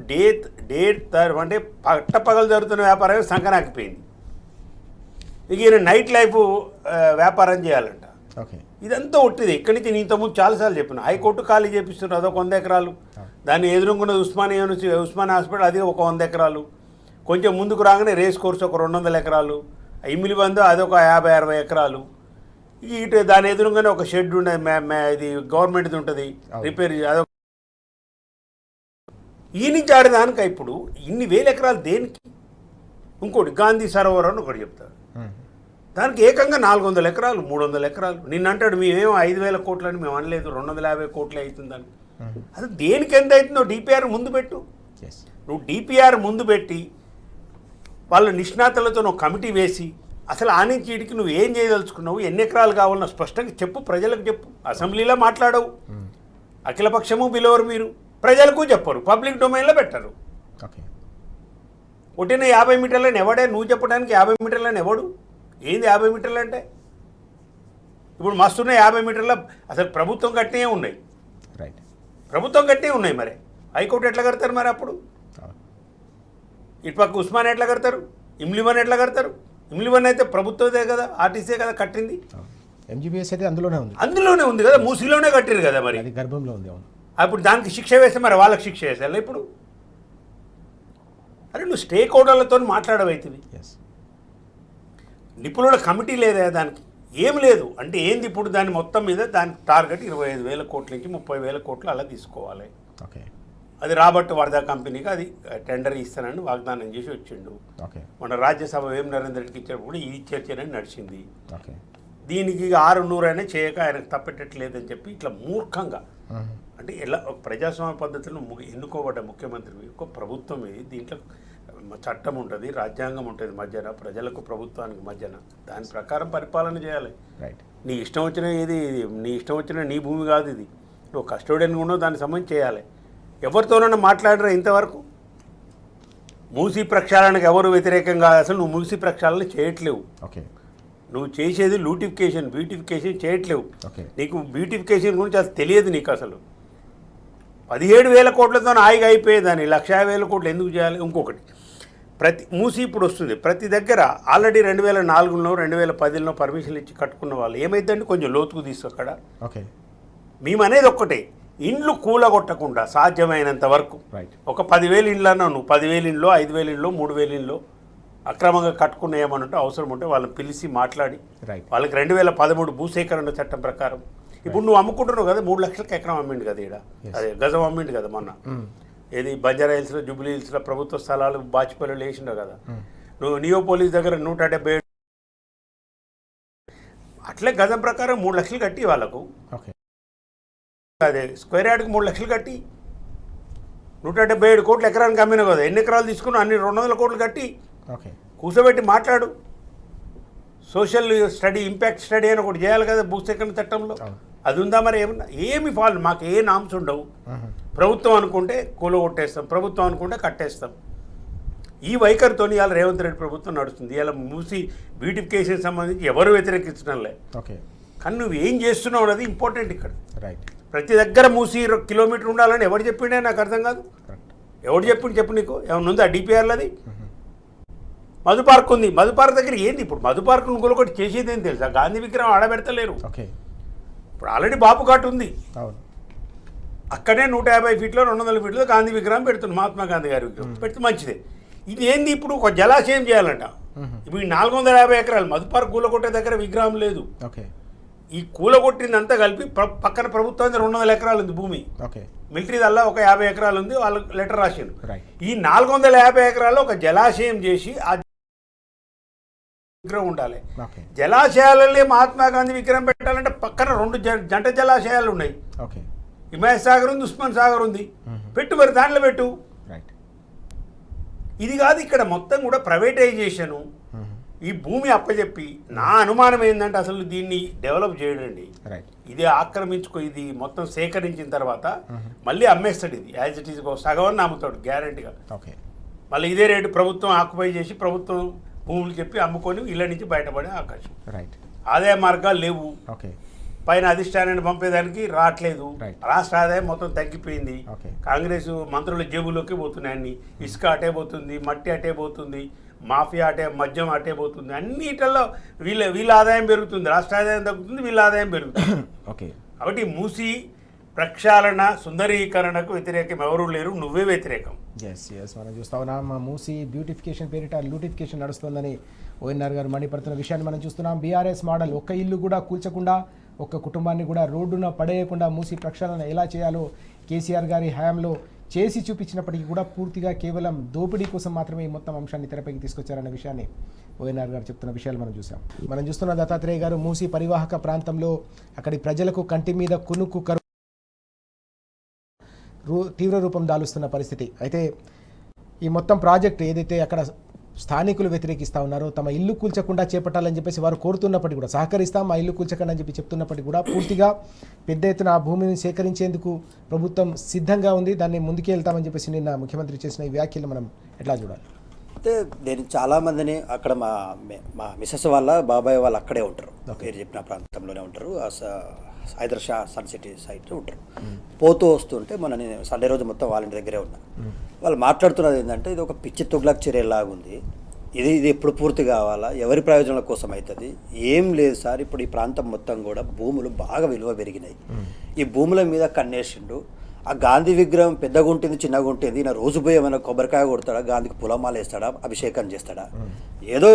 అంటే పట్టపగలు జరుగుతున్న వ్యాపారమే సంకనాకిపోయింది. ఇక ఈయన నైట్ లైఫ్ వ్యాపారం చేయాలంట. ఇదంతా ఒట్టిది. ఇక్కడి నుంచి నేను ఇంతకుముందు చాలాసార్లు చెప్పిన, హైకోర్టు ఖాళీ చేపిస్తున్నారు అదొక 100 ఎకరాలు, దాన్ని ఎదురుకున్న ఉస్మానియా హాస్పిటల్ అది ఒక 100 ఎకరాలు, కొంచెం ముందుకు రాగానే రేస్ కోర్స్ ఒక 200 ఎకరాలు, ఇమిలి బంధు అదొక 50-60 ఎకరాలు, ఇటు దాని ఎదురుగానే ఒక షెడ్ ఉండేది, ఇది గవర్నమెంట్ది ఉంటుంది రిపేర్, అదొక ఈ నుంచి ఆడేదానిక ఇప్పుడు ఇన్ని 1000 ఎకరాలు దేనికి? ఇంకోటి గాంధీ సరోవర్ అని ఒకటి చెప్తారు, దానికి ఏకంగా 400 ఎకరాలు 300 ఎకరాలు. నిన్న అంటాడు మేమేమో 5,000 కోట్లని మేము అనలేదు, 250 కోట్లే అవుతుందని. అసలు దేనికి ఎంత అవుతుందో DPR ముందు పెట్టు. నువ్వు DPR ముందు పెట్టి వాళ్ళ నిష్ణాతులతో నువ్వు కమిటీ వేసి అసలు ఆ నుంచి ఇడికి నువ్వు ఏం చేయదలుచుకున్నావు, ఎన్ని ఎకరాలు కావాలన్నా స్పష్టంగా చెప్పు, ప్రజలకు చెప్పు. అసెంబ్లీలో మాట్లాడవు, అఖిలపక్షము బిలోవరు, మీరు ప్రజలకు చెప్పరు, పబ్లిక్ డొమైన్లో పెట్టరు. ఒకటిన 50 మీటర్లని ఎవడే నువ్వు చెప్పడానికి? 50 మీటర్లని ఎవడు? ఏంది 50 మీటర్లు అంటే? ఇప్పుడు మస్తున్న 50 మీటర్ల అసలు ప్రభుత్వం కట్టినే ఉన్నాయి, ప్రభుత్వం కట్టినే ఉన్నాయి. మరి హైకోర్టు ఎట్లా కడతారు? మరి అప్పుడు ఇటుపక్క ఉస్మాన్ ఎట్లా కడతారు? ఇమ్లివన్ ఎట్లా కడతారు? ఇమ్లివన్ అయితే ప్రభుత్వదే కదా, ఆర్టీసీ కదా కట్టింది. MGBS అయితే అందులోనే ఉంది కదా, మూసీలోనే కట్టారు కదా, మరి గర్భంలో ఉంది. అప్పుడు దానికి శిక్ష వేస్తే మరి వాళ్ళకి శిక్ష వేసేయాలి ఇప్పుడు. అరే నువ్వు స్టేక్ హోల్డర్లతో మాట్లాడవైతుంది, నిపుణుల కమిటీ లేదా, దానికి ఏం లేదు అంటే ఏంది? ఇప్పుడు దాని మొత్తం మీద దానికి టార్గెట్ 25,000 కోట్ల నుంచి 30,000 కోట్లు అలా తీసుకోవాలి. అది రాబర్ట్ వర్ధా కంపెనీకి అది టెండర్ ఇస్తానని వాగ్దానం చేసి వచ్చిండు. మన రాజ్యసభ నరేంద్ర రెడ్డికి ఇచ్చినప్పుడు ఈ చర్చనే నడిచింది. దీనికి 600 అయినా చేయక ఆయనకు తప్పేటట్లేదని చెప్పి ఇట్లా మూర్ఖంగా, అంటే ఎలా ప్రజాస్వామ్య పద్ధతిలో ఎన్నుకోబడ్డ ముఖ్యమంత్రి ఒక ప్రభుత్వం ఇది, దీంట్లో చట్టం ఉంటుంది, రాజ్యాంగం ఉంటుంది మధ్యన, ప్రజలకు ప్రభుత్వానికి మధ్యన, దాని ప్రకారం పరిపాలన చేయాలి. నీ ఇష్టం వచ్చిన నీ ఇష్టం వచ్చిన నీ భూమి కాదు ఇది, నువ్వు కస్టోడియన్ కూడా దానికి సంబంధించి చేయాలి. ఎవరితోనైనా మాట్లాడరా ఇంతవరకు? మూసీ ప్రక్షాళనకు ఎవరు వ్యతిరేకంగా? అసలు నువ్వు మూసీ ప్రక్షాళన చేయట్లేవు, నువ్వు చేసేది లూటిఫికేషన్, బ్యూటిఫికేషన్ చేయట్లేవు. నీకు బ్యూటిఫికేషన్ గురించి అసలు తెలియదు నీకు. అసలు 17,000 కోట్లతో హాయిగా అయిపోయేదాన్ని 150,000 కోట్లు ఎందుకు చేయాలి? ఇంకొకటి, ప్రతి మూసి ఇప్పుడు వస్తుంది ప్రతి దగ్గర ఆల్రెడీ 2004లో 2010లో పర్మిషన్లు ఇచ్చి కట్టుకున్న వాళ్ళు ఏమైందండి కొంచెం లోతుకు తీసు అక్కడ. మేము అనేది ఒక్కటే, ఇండ్లు కూలగొట్టకుండా సాధ్యమైనంత వరకు రైట్ ఒక 10,000 ఇండ్లు అన్నావు నువ్వు, 10,000 ఇండ్లో 5,000 ఇండ్లో 3,000 ఇండ్లో అక్రమంగా కట్టుకునేయమనంటే అవసరం ఉంటే వాళ్ళని పిలిచి మాట్లాడి రైట్ వాళ్ళకి 2013 భూసేకరణ చట్టం ప్రకారం ఇప్పుడు నువ్వు అమ్ముకుంటున్నావు కదా, 3 లక్షలకి ఎకరం అమ్మిండు కదా ఈడ, అదే గజం అమ్మిండు కదా మొన్న, ఏది బంజారా హిల్స్లో జూబ్లీ హిల్స్లో ప్రభుత్వ స్థలాలు బాచిపల్లిలో వేసిండవు కదా నువ్వు, నియోపోలిస్ దగ్గర 170 అట్లే గజం ప్రకారం 3 లక్షలు కట్టి వాళ్ళకు, ఓకే అదే స్క్వేర్ యార్డ్కి 3 లక్షలు కట్టి 177 కోట్లు ఎకరానికి అమ్మినావు కదా, ఎన్ని ఎకరాలు తీసుకున్నావు అన్ని 200 కోట్లు కట్టి ఓకే కూర్చోబెట్టి మాట్లాడు. సోషల్ స్టడీ, ఇంపాక్ట్ స్టడీ అని ఒకటి చేయాలి కదా భూసేకరణ చట్టంలో, అది ఉందా మరి? ఏమన్నా ఏమి ఫాల్, మాకు ఏ నామ్స్ ఉండవు. ప్రభుత్వం అనుకుంటే కూలగొట్టేస్తాం, ప్రభుత్వం అనుకుంటే కట్టేస్తాం. ఈ వైఖరితో ఇవాళ రేవంత్ రెడ్డి ప్రభుత్వం నడుస్తుంది. ఇవాళ మూసి బ్యూటిఫికేషన్ సంబంధించి ఎవరు వ్యతిరేకించడంలే, ఓకే కానీ నువ్వు ఏం చేస్తున్నావు అనేది ఇంపార్టెంట్ ఇక్కడ. రైట్ ప్రతి దగ్గర మూసి కిలోమీటర్ ఉండాలని ఎవరు చెప్పిండే నాకు అర్థం కాదు. ఎవరు చెప్పిండు చెప్పు, నీకు ఏమన్నా ఉందా డిపిఆర్లో? అది మధు పార్క్ ఉంది, మధు పార్క్ దగ్గర ఏంది ఇప్పుడు? మధు పార్క్ ఇంకొకటి చేసేది ఏం తెలుసా? గాంధీ విగ్రహం ఆడబెడతలేరు. ఓకే ఇప్పుడు ఆల్రెడీ బాపు ఘాట్ ఉంది, అవును అక్కడే 150 ఫీట్లో 200 ఫీట్లో గాంధీ విగ్రహం పెడుతుంది, మహాత్మా గాంధీ గారి విగ్రహం పెడితే మంచిదే. ఇది ఏంది ఇప్పుడు? ఒక జలాశయం చేయాలంట. ఇప్పుడు ఈ 450 ఎకరాలు మధు పార్క్ కూలగొట్టే దగ్గర విగ్రహం లేదు. ఓకే ఈ కూలగొట్టిందంతా కలిపి పక్కన ప్రభుత్వం 200 ఎకరాలు ఉంది భూమి, ఓకే మిలిటరీదల్లా ఒక 50 ఎకరాలు ఉంది, వాళ్ళు లెటర్ రాశారు. రైట్ ఈ 450 ఎకరాల్లో ఒక జలాశయం చేసి ఆ విగ్రహం ఉండాలి. ఓకే జలాశయాలలో మహాత్మా గాంధీ విగ్రహం పెట్టాలంటే పక్కన 2 జంట జలాశయాలు ఉన్నాయి. ఓకే హిమాయత్ సాగర్ ఉంది, ఉస్మాన్ సాగర్ ఉంది, పెట్టు మరి దాంట్లో పెట్టు. రైట్ ఇది కాదు, ఇక్కడ మొత్తం కూడా ప్రైవేటైజేషను, ఈ భూమి అప్పచెప్పి. నా అనుమానం ఏంటంటే అసలు దీన్ని డెవలప్ చేయడండి, రైట్ ఇది ఆక్రమించుకో, ఇది మొత్తం సేకరించిన తర్వాత మళ్ళీ అమ్మేస్తాడు. ఇది యాజ్ ఇట్ ఈజ్ సగవన్నీ అమ్ముతాడు గ్యారంటీగా. ఓకే మళ్ళీ ఇదే రేటు ప్రభుత్వం ఆక్యుపై చేసి ప్రభుత్వం భూములు చెప్పి అమ్ముకొని ఇళ్ళ నుంచి బయటపడే అవకాశం. రైట్ ఆదాయ మార్గాలు లేవు, ఓకే పైన అధిష్టానాన్ని పంపేదానికి రావట్లేదు. Right. రాష్ట్ర ఆదాయం మొత్తం తగ్గిపోయింది. Okay. కాంగ్రెస్ మంత్రుల జేబులోకి పోతున్నాయి అన్ని. ఇసుక అటే పోతుంది, మట్టి అటే పోతుంది, మాఫియా అటే, మద్యం అటే పోతుంది. అన్నిటిలో వీళ్ళ ఆదాయం పెరుగుతుంది, రాష్ట్ర ఆదాయం తగ్గుతుంది, వీళ్ళ ఆదాయం పెరుగుతుంది. ఓకే కాబట్టి మూసి ప్రక్షాళన సుందరీకరణకు వ్యతిరేకం ఎవరూ లేరు, నువ్వే వ్యతిరేకం. ఎస్ ఎస్ మనం చూస్తా ఉన్నాం. మూసి బ్యూటిఫికేషన్ పేరిట లూటిఫికేషన్ నడుస్తుందని ఓఎన్ఆర్ గారు మండిపడుతున్న విషయాన్ని మనం చూస్తున్నాం. బీఆర్ఎస్ మోడల్, ఒక్క ఇల్లు కూడా కూల్చకుండా, ఒక్క కుటుంబాన్ని కూడా రోడ్డున పడేయకుండా మూసి ప్రక్షాళన ఎలా చేయాలో కేసీఆర్ గారి హయాంలో చేసి చూపించినప్పటికీ కూడా పూర్తిగా కేవలం దోపిడీ కోసం మాత్రమే ఈ మొత్తం అంశాన్ని తెరపైకి తీసుకొచ్చారన్న విషయాన్ని ఓఎన్ఆర్ గారు చెప్తున్న విషయాలు మనం చూసాం. మనం చూస్తున్న దత్తాత్రేయ గారు మూసి పరివాహక ప్రాంతంలో అక్కడి ప్రజలకు కంటి మీద కునుకు తీవ్ర రూపం దాలుస్తున్న పరిస్థితి. అయితే ఈ మొత్తం ప్రాజెక్ట్ ఏదైతే అక్కడ స్థానికులు వ్యతిరేకిస్తూ ఉన్నారో, తమ ఇల్లు కూల్చకుండా చేపట్టాలని చెప్పేసి వారు కోరుతున్నప్పటికీ కూడా, సహకరిస్తాం మా ఇల్లు కూల్చకండి అని చెప్పి చెప్తున్నప్పటికీ కూడా పూర్తిగా పెద్ద ఎత్తున ఆ భూమిని సేకరించేందుకు ప్రభుత్వం సిద్ధంగా ఉంది, దాన్ని ముందుకెళ్తామని చెప్పేసి నిన్న ముఖ్యమంత్రి చేసిన ఈ వ్యాఖ్యలు మనం ఎట్లా చూడాలి? అయితే నేను చాలామందిని అక్కడ మా మిసెస్ వాళ్ళ బాబాయ్ వాళ్ళు అక్కడే ఉంటారు, పేరు చెప్పిన ప్రాంతంలోనే ఉంటారు, హైదర్ షా సన్ సిటీ సైట్లో ఉంటారు. పోతూ వస్తుంటే నేను సండే రోజు మొత్తం వాళ్ళ ఇంటి దగ్గరే ఉన్నాను. వాళ్ళు మాట్లాడుతున్నది ఏంటంటే, ఇది ఒక పిచ్చి తుగ్లక్ చర్యలాగుంది, ఇది ఎప్పుడు పూర్తి కావాలా, ఎవరి ప్రయోజనాల కోసం అవుతుంది, ఏం లేదు సార్. ఇప్పుడు ఈ ప్రాంతం మొత్తం కూడా భూములు బాగా విలువ పెరిగినాయి, ఈ భూముల మీద కన్నేసిండు. ఆ గాంధీ విగ్రహం పెద్దగా ఉంటుంది, చిన్నగా ఉంటుంది, ఈయన రోజు పోయి ఏమైనా కొబ్బరికాయ కొడతాడా, గాంధీకి పులమాల వేస్తాడా, అభిషేకం చేస్తాడా, ఏదో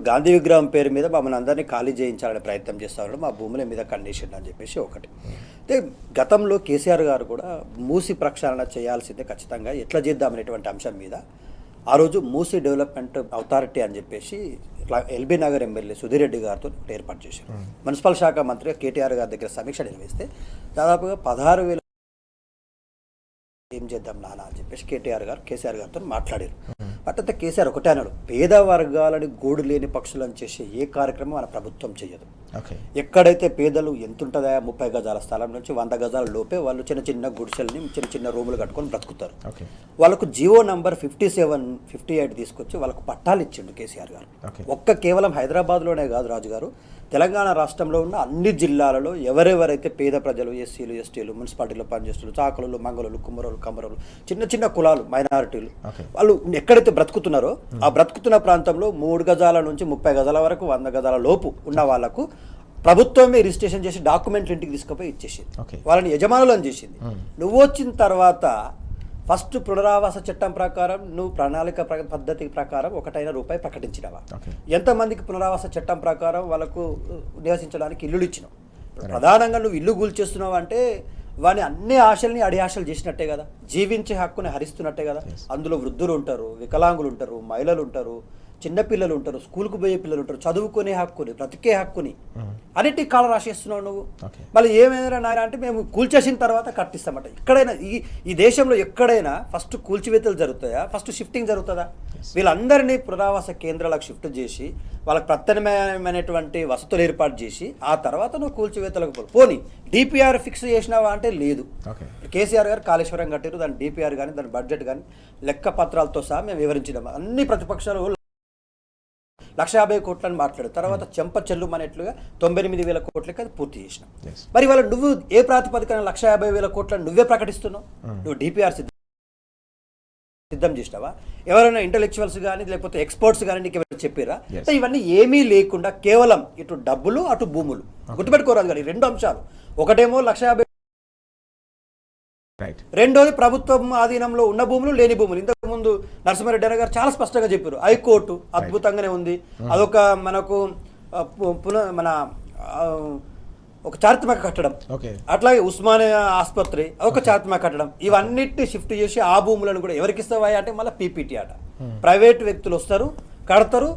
గాంధీ విగ్రహం పేరు మీద మమ్మల్ని అందరినీ ఖాళీ చేయించాలనే ప్రయత్నం చేస్తాడు, మా భూముల మీద కండిషన్ అని చెప్పేసి ఒకటి. అయితే గతంలో కేసీఆర్ గారు కూడా మూసి ప్రక్షాళన చేయాల్సిందే ఖచ్చితంగా, ఎట్లా చేద్దామనేటువంటి అంశం మీద ఆ రోజు మూసి డెవలప్మెంట్ అథారిటీ అని చెప్పేసి ఎల్బీ నగర్ ఎమ్మెల్యే సుధీర్ రెడ్డి గారితో ఏర్పాటు చేశారు. మున్సిపల్ శాఖ మంత్రిగా కేటీఆర్ గారి దగ్గర సమీక్ష నిర్వహిస్తే దాదాపుగా 16,000 ఏం చేద్దాం నాన్న అని చెప్పేసి కేసీఆర్ గారితో మాట్లాడారు. అట్లా కేసీఆర్ ఒకటే అన్నాడు, పేద వర్గాలని గోడు లేని పక్షులను చేసే ఏ కార్యక్రమం మన ప్రభుత్వం చేయదు. ఎక్కడైతే పేదలు ఎంతుంటుందా 30 గజాల స్థలం నుంచి 100 గజాల లోపే వాళ్ళు చిన్న చిన్న గుడిసెల్ని చిన్న చిన్న రూములు కట్టుకొని బ్రతుకుతారు. వాళ్ళకు జియో నంబర్ 57, 58 తీసుకొచ్చి వాళ్ళకు పట్టాలు ఇచ్చిండు కేసీఆర్ గారు. కేవలం హైదరాబాద్లోనే కాదు రాజు గారు, తెలంగాణ రాష్ట్రంలో ఉన్న అన్ని జిల్లాలలో ఎవరెవరైతే పేద ప్రజలు, ఎస్సీలు, ఎస్టీలు, మున్సిపాలిటీలో పనిచేస్తున్నారు, చాకలు, మంగళలు, కుమ్మరోలు, కమ్మరోలు, చిన్న చిన్న కులాలు, మైనారిటీలు, వాళ్ళు ఎక్కడైతే బ్రతుకుతున్నారో ఆ బ్రతుకుతున్న ప్రాంతంలో 3 గజాల నుంచి 30 గజాల వరకు 100 గజాల లోపు ఉన్న వాళ్లకు ప్రభుత్వమే రిజిస్ట్రేషన్ చేసి డాక్యుమెంట్లు ఇంటికి తీసుకుపోయి ఇచ్చేసింది. Okay. వాళ్ళని యజమానులను చేసింది. నువ్వు వచ్చిన తర్వాత ఫస్ట్ పునరావాస చట్టం ప్రకారం నువ్వు పద్ధతి ప్రకారం ₹1 ప్రకటించినవా? ఎంతమందికి పునరావాస చట్టం ప్రకారం వాళ్ళకు నివసించడానికి ఇల్లులు ఇచ్చినావు? ప్రధానంగా నువ్వు ఇల్లు కూల్చేస్తున్నావు అంటే వాని అన్ని ఆశల్ని అడియాశలు చేసినట్టే కదా, జీవించే హక్కుని హరిస్తున్నట్టే కదా. అందులో వృద్ధులు ఉంటారు, వికలాంగులు ఉంటారు, మహిళలు ఉంటారు, చిన్నపిల్లలు ఉంటారు, స్కూల్కు పోయే పిల్లలు ఉంటారు, చదువుకునే హక్కుని, బ్రతికే హక్కుని అన్నిటికీ కాల రాసేస్తున్నావు నువ్వు. మళ్ళీ ఏమైనా నాయన అంటే మేము కూల్చేసిన తర్వాత కట్టిస్తామట. ఎక్కడైనా ఈ దేశంలో ఎక్కడైనా ఫస్ట్ కూల్చివేతలు జరుగుతాయా, ఫస్ట్ షిఫ్టింగ్ జరుగుతుందా? వీళ్ళందరినీ పునరావాస కేంద్రాలకు షిఫ్ట్ చేసి వాళ్ళకి ప్రత్యామ్నాయమైనటువంటి వసతులు ఏర్పాటు చేసి ఆ తర్వాత నువ్వు కూల్చివేతలకు పోనీ డిపిఆర్ ఫిక్స్ చేసినావా అంటే లేదు. కేసీఆర్ గారు కాళేశ్వరం కట్టారు, దాని డిపిఆర్ కానీ దాని బడ్జెట్ కానీ లెక్క పత్రాలతో సహా మేము వివరించినాము. అన్ని ప్రతిపక్షాలు 1,50,000 కోట్లని మాట్లాడు తర్వాత చెంప చెల్లుమనేట్లుగా 98,000 కోట్లకి అది పూర్తి చేసినాం. మరి వాళ్ళ నువ్వు ఏ ప్రాతిపదికన 1,50,000 కోట్లని నువ్వే ప్రకటిస్తున్నావు? నువ్వు డిపిఆర్ సిద్ధం చేసినావా? ఎవరైనా ఇంటలెక్చువల్స్ కానీ లేకపోతే ఎక్స్పర్ట్స్ కానీ నీకు ఎవరు చెప్పారా? ఇవన్నీ ఏమీ లేకుండా కేవలం ఇటు డబ్బులు అటు భూములు గుర్తుపెట్టుకోరాదు కానీ 2 అంశాలు. ఒకటేమో 1,50,000, రెండోది ప్రభుత్వం ఆధీనంలో ఉన్న భూములు లేని భూములు. ఇంతకుముందు నరసింహారెడ్డి అన్న గారు చాలా స్పష్టంగా చెప్పారు. హైకోర్టు అద్భుతంగానే ఉంది, అదొక మనకు మన ఒక చారిత్రక కట్టడం. అట్లాగే ఉస్మానియా ఆసుపత్రి అదొక చారిత్రక కట్టడం. ఇవన్నిటిని షిఫ్ట్ చేసి ఆ భూములను కూడా ఎవరికి ఇస్తావా అంటే మళ్ళీ పీపీటీ అట. ప్రైవేట్ వ్యక్తులు వస్తారు, కడతారు,